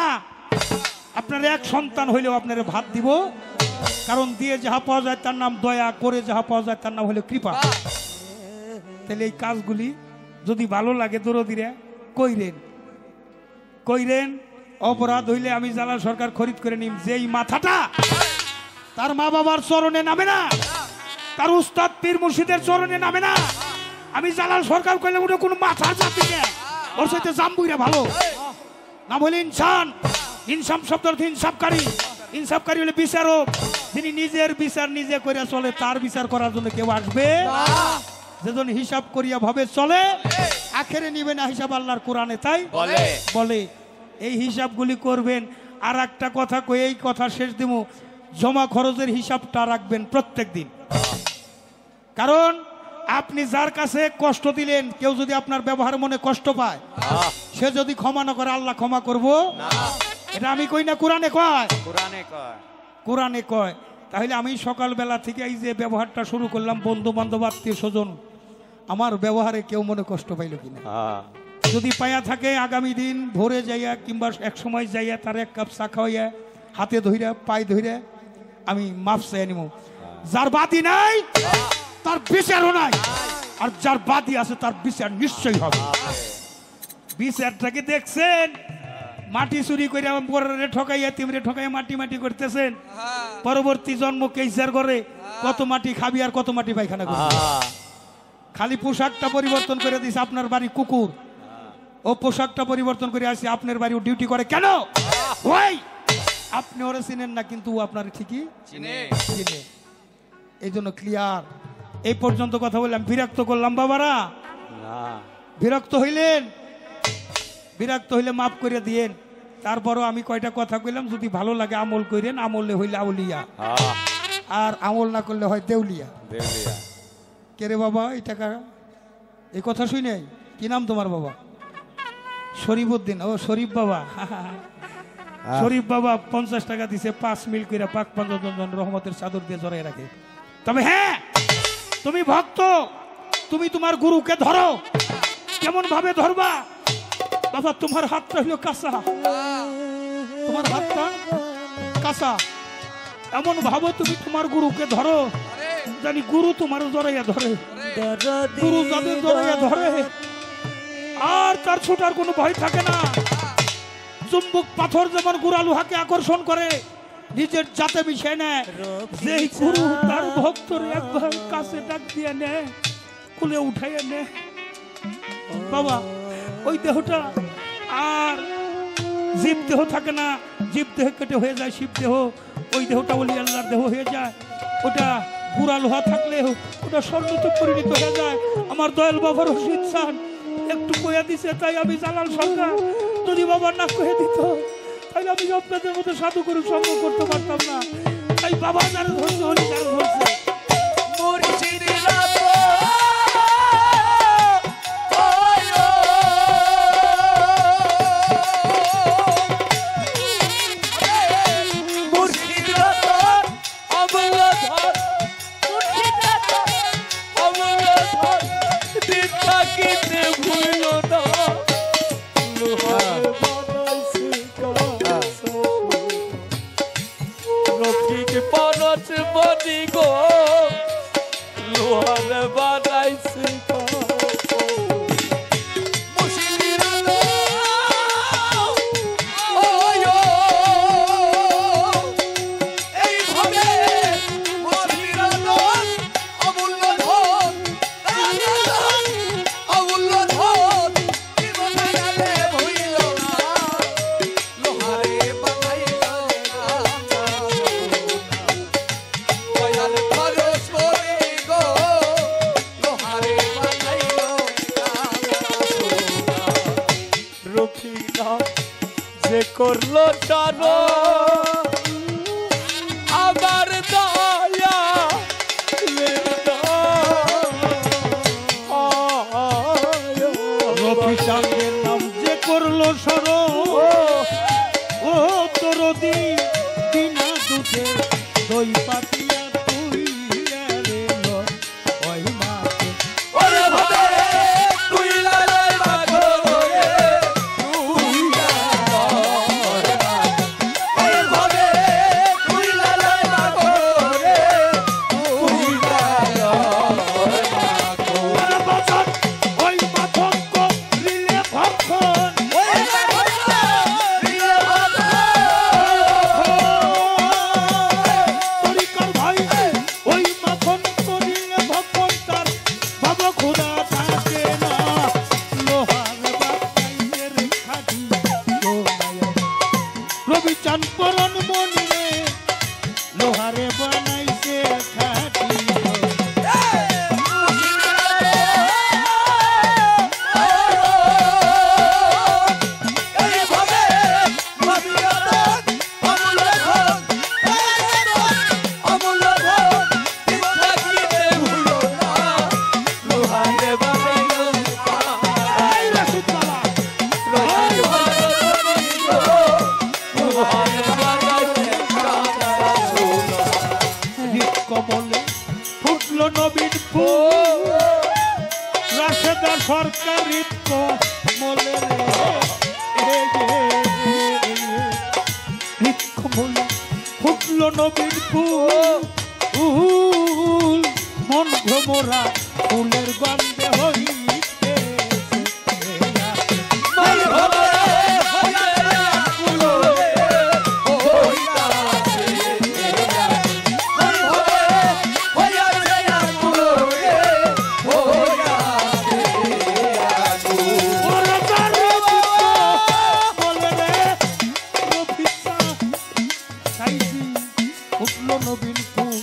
আপনার এক সন্তান হইলেও আপনারে ভাত দিব, কারণ দিয়ে যাহা পাওয়া যায় তার নাম দয়া, করে যাহা পাওয়া যায় তার নাম হলো কৃপা। তাহলে এই কাজগুলি যদি ভালো লাগে দরদিরা কইরেন, কইরেন। অপরাধ হইলে আমি জালাল সরকার খরিদ করে নিম। যেই মাথাটা তার মা বাবার চরণে নামে না, তার উস্তাদ পীর মুর্শিদের চরণে নামে না, আমি জালাল সরকার কইলে ওটা কোনো মাথার জাতি না, ওর সাথে জাম্বুইরা ভালো নাম হলে ইনসান। ইনসান শব্দ অর্থ ইনসাফকারী। ইনসাফকারী হলে বিচারক, যিনি নিজের বিচার নিজে করিয়া চলে, তার বিচার করার জন্য কেউ আসবে যেজন হিসাব করিয়া ভাবে চলে, আখেরে নিবে না হিসাব আল্লাহর কোরআনে তাই বলে। এই হিসাবগুলি করবেন। আর একটা কথা কই, এই কথা শেষ দিব, জমা খরচের হিসাবটা রাখবেন প্রত্যেক দিন। কারণ আপনি যার কাছে কষ্ট দিলেন, কেউ যদি আপনার ব্যবহার মনে কষ্ট পায়, সে যদি ক্ষমা না করে আল্লাহ ক্ষমা করব না। এটা আমি কই না, কোরআনে কয়, কোরআনে কয়। তাহলে আমি সকালবেলা থেকে এই যে ব্যবহারটা শুরু করলাম, বন্ধু বান্ধব আত্মীয় স্বজন, আমার ব্যবহারে কেউ মনে কষ্ট পাইল কিনা, যদি পায়া থাকে আগামী দিন ভোরে যাইয়া কিংবা এক সময় যাইয়া তার এক কাপ চা খাওয়াইয়া হাতে ধইরা পায়ে ধইরা আমি মাফ চাই নিব। যার বাদী নাই তার বিচারও নাই, আর যার বাদী আছে তার বিচার নিশ্চয়ই হবে। বিচারটাকে দেখছেন, মাটি চুরি করে ঠকাইয়া তিমরে ঠকাইয়া মাটি মাটি করতেছেন, পরবর্তী জন্ম কেসার করে কত মাটি খাবি আর কত মাটি পায়খানা করবি। খালি পোশাকটা পরিবর্তন করে দিছে, আপনার বাড়ি কুকুর, ও পোশাকটা পরিবর্তন করে আসি আপনার বাড়ি ও ডিউটি করে কেন? ওই আপনি ওরা চিনেন না, কিন্তু আপনার ঠিকই চিনে। এই জন্য ক্লিয়ার। এই পর্যন্ত কথা বললাম, বিরক্ত করলাম বাবারা? বিরক্ত হইলেন? বিরক্ত হইলে মাফ করে দিয়েন। তারপরও আমি কয়টা কথা কইলাম, যদি ভালো লাগে আমল করেন, আমলে হইলে আউলিয়া, আর আমল না করলে হয় দেউলিয়া। কে রে বাবা এই টাকা, এই কথা শুনে? কি নাম তোমার বাবা? শরীফউদ্দিন। ও শরীফ বাবা। শরীফ বাবা 50 টাকা দিছে, 5 মিল করে পাক 15 জন রহমতের চাদর দিয়ে জড়াই রাখে। তবে হ্যাঁ, তুমি ভক্ত, তুমি তোমার গুরুকে ধরো। কেমন ভাবে ধরবা বাবা? তোমার হাতটা হলো কাঁচা, তোমার হাতটা কাঁচা, এমন ভাবো তুমি তোমার গুরুকে ধরো, জানি গুরু তোমার জড়াইয়া ধরে। গুরু যাদের জড়াইয়া ধরে আর তার ছোটার কোনো ভয় থাকে না। চুম্বক পাথর যেমন গুড়া লোহাকে আকর্ষণ করে, নিজের জাতে মিশে নেয়, যেই গুরু তার ভক্তর একবার কাছে ডাক দিয়ে নেয়, কুলে উঠাইয়া নেয় বাবা, ওই দেহটা আর জীব দেহ থাকে না, জীব দেহ কেটে হয়ে যায় শিব দেহ, ওই দেহটা ওলি আল্লাহর দেহ হয়ে যায়। ওটা গুড়া লোহা থাকলেও ওটা স্বর্ণতে পরিণত হয়ে যায়। আমার দয়াল বাবার রশিদ খান একটু কয়ে দিছে, তাই আমি জালাল সরকার, যদি বাবা না কয়ে দিত তাহলে আমি আপনাদের মতো সাধু করে সঙ্গ করতে পারতাম না। তাই বাবা যারা ধরছে হলি যারা ধরছে করলো চারো আমার দয়া রবি চাঁদের নাম যে করলো সরো ও দরদি বিনা দুধে দই পাতিয়া তুই রে ওই মাকে ওরে ভাবে তুই লালাই মাগো রে তুই ওরে ভাবে তুই লালাই মাগো রে তুই ওরে বাজার ওই মাথঙ্গ রিলে ভক্ষণ তরিকার ভাই ওই মাখন করিলে ভক্ষণ তার বাবা খোদা থাকে না লোহার বাতাইয়ের খাটি রবি চান পরন মনে লোহারে বানাইছে খাটি কমলে ফুটলো নবীন ফুল রাশেদা সরকারি কমলে কমলে ফুটলো নবীন ফুল মন ভ্রমরা ফুলের গন্ধে হইতে উঠলো নবীন ফুল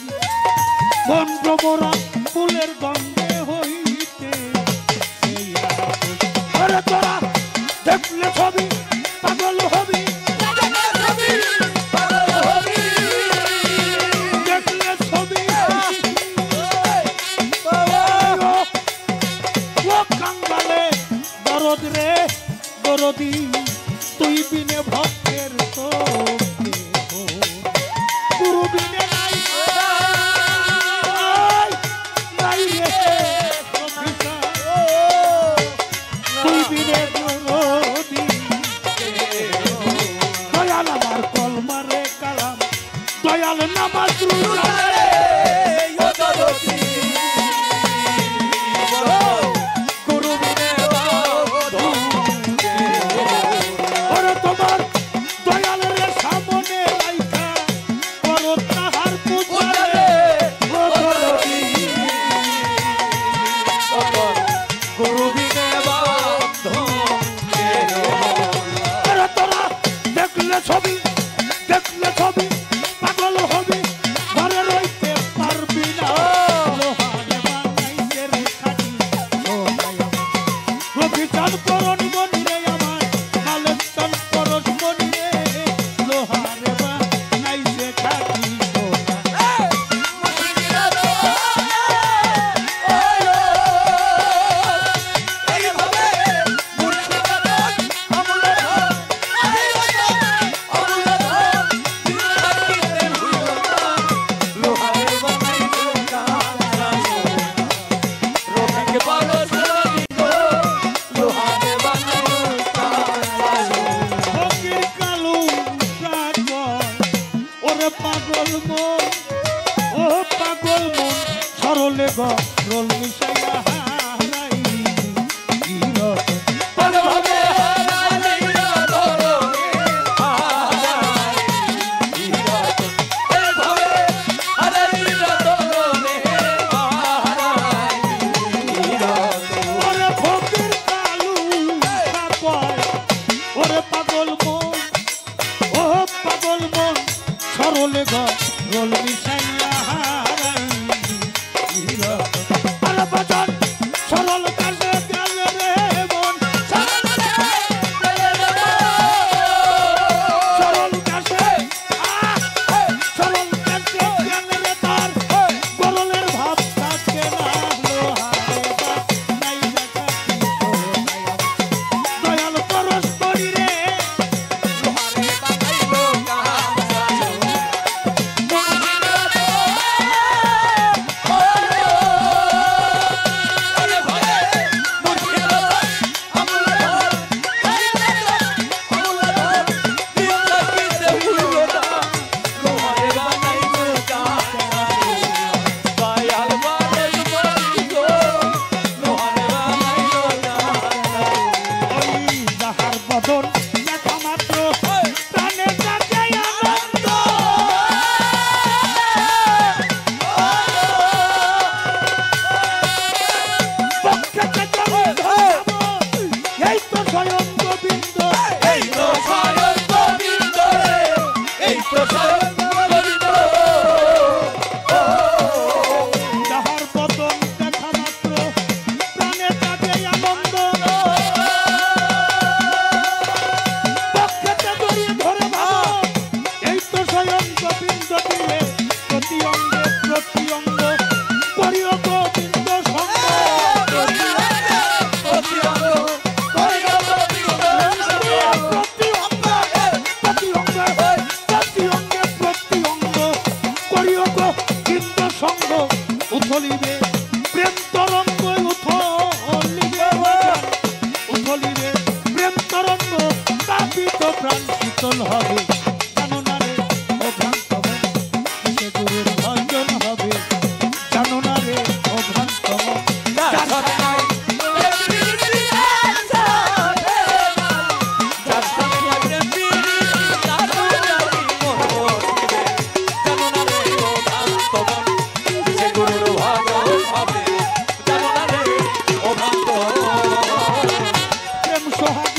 মন ভ্রমরা ফুলের গন্ধে হইতে আরে তোরা দেখলে ছবি পাগল হবি দেখলে ছবি ও কাঙ্গালে দরদ রে দরদি তুই বিনে ভক্তের তো গুরু বিনে নাই নাই রে তুই বিনে দরদি দয়াল আমার কলমারে কালাম দয়াল নামাজ রোজা ওরে তোমার দয়াল রে সামনে রাইখা করো তাহার পূজা রে ওরে তোরা দেখলে ছবি পাগল হবি ঘরে রইতে পারবি না লোহারে বানাইছে রে খাটি রবি চাঁদ করণ মনি রে আমার কালের চাঁদ করণ মনি রে লোহারে বানাইছে খাটি আমার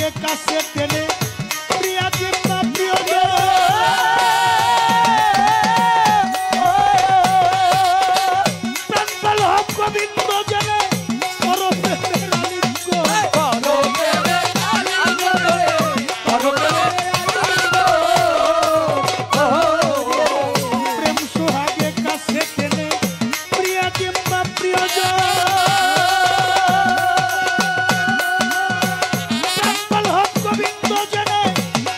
আগে কাছে টেনে প্রিয়া কিংবা প্রিয়জন প্রাণপাল হক গোবিন্দ জেনে করো প্রেমের আলিঙ্গ প্রেম সোহাগে কাছে টেনে প্রিয়া কিংবা প্রিয়জন প্রাণপাল হক গোবিন্দ জেনে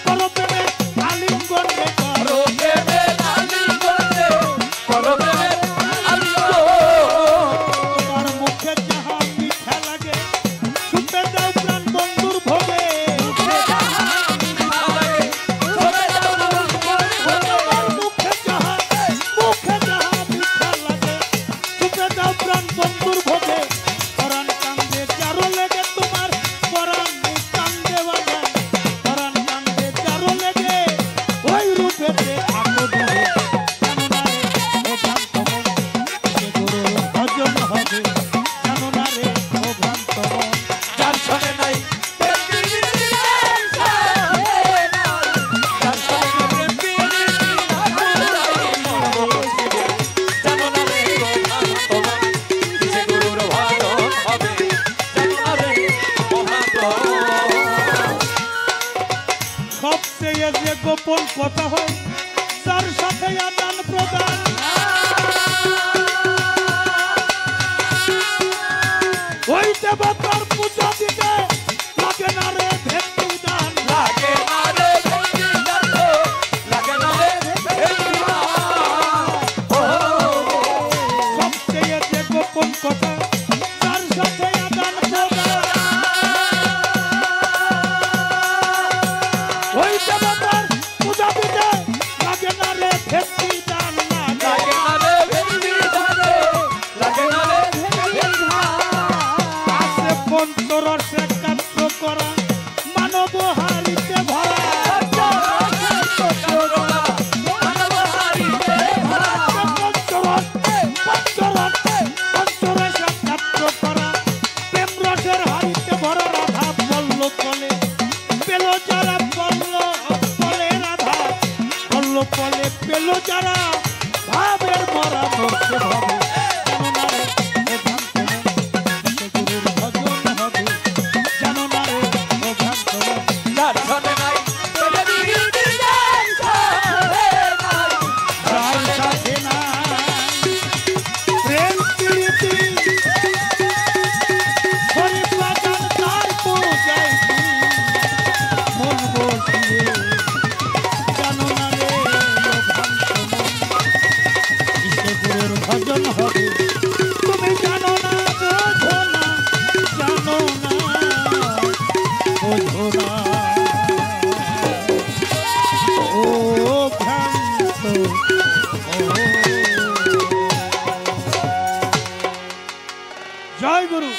করো প্রেমের আলিঙ্গন রে করো তোমার মুখে যাহা মিঠা লাগে ছুটে দাও প্রাণ বন্ধুর ভোগে তোমার মুখে যাহা মিঠা লাগে ছুটে দাও প্রাণ বন্ধুর ভোগে পরাণ কান্দে যারো লেগে তোমার পরাণ কান্দে বাজায় পরাণ কান্দে যারো লেগে ওই রূপেতে থাকো দূরে জানো না রে ও ভ্রান্ত মন সে গুরুর ভজন হবে জানো না রে ও ভ্রান্ত মন যার সনে নাই সবচেয়ে যে গোপন কথা হয় যার সাথে আদান প্রদান ওই দেবতার পূজা দিতে লাগে না রে ভেন্ডি দান সবচেয়ে যে গোপন কথা যার সাথে আদান প্রদান ওই দেবতার পূজা দিতে লাগে না রে ভেন্ডি দান আছে পঞ্চরসে একাত্ম করা মানব হারিতে ভরা পঞ্চরসে একাত্ম করা প্রেম রসের হারিতে ভরা রাধা বলল কলে পেল যারা বলল বলে রাধা বলল কলে পেল যারা ভাবের মরা ধরতে হবে জানো না রে ও ভ্রান্ত মন সে গুরুর ভজন হবে জানো না রে ও ভ্রান্ত মন যার সাথে নাই প্রেম প্রীতি হরি বাজান তার পূজায় মন বসিয়ে জানো না রে ও ভ্রান্ত মন কিসে গুরুর ভজন হবে তুমি জানো না বোঝো না জানো না বোঝো না ও ভ্রান্ত জয় গুরু।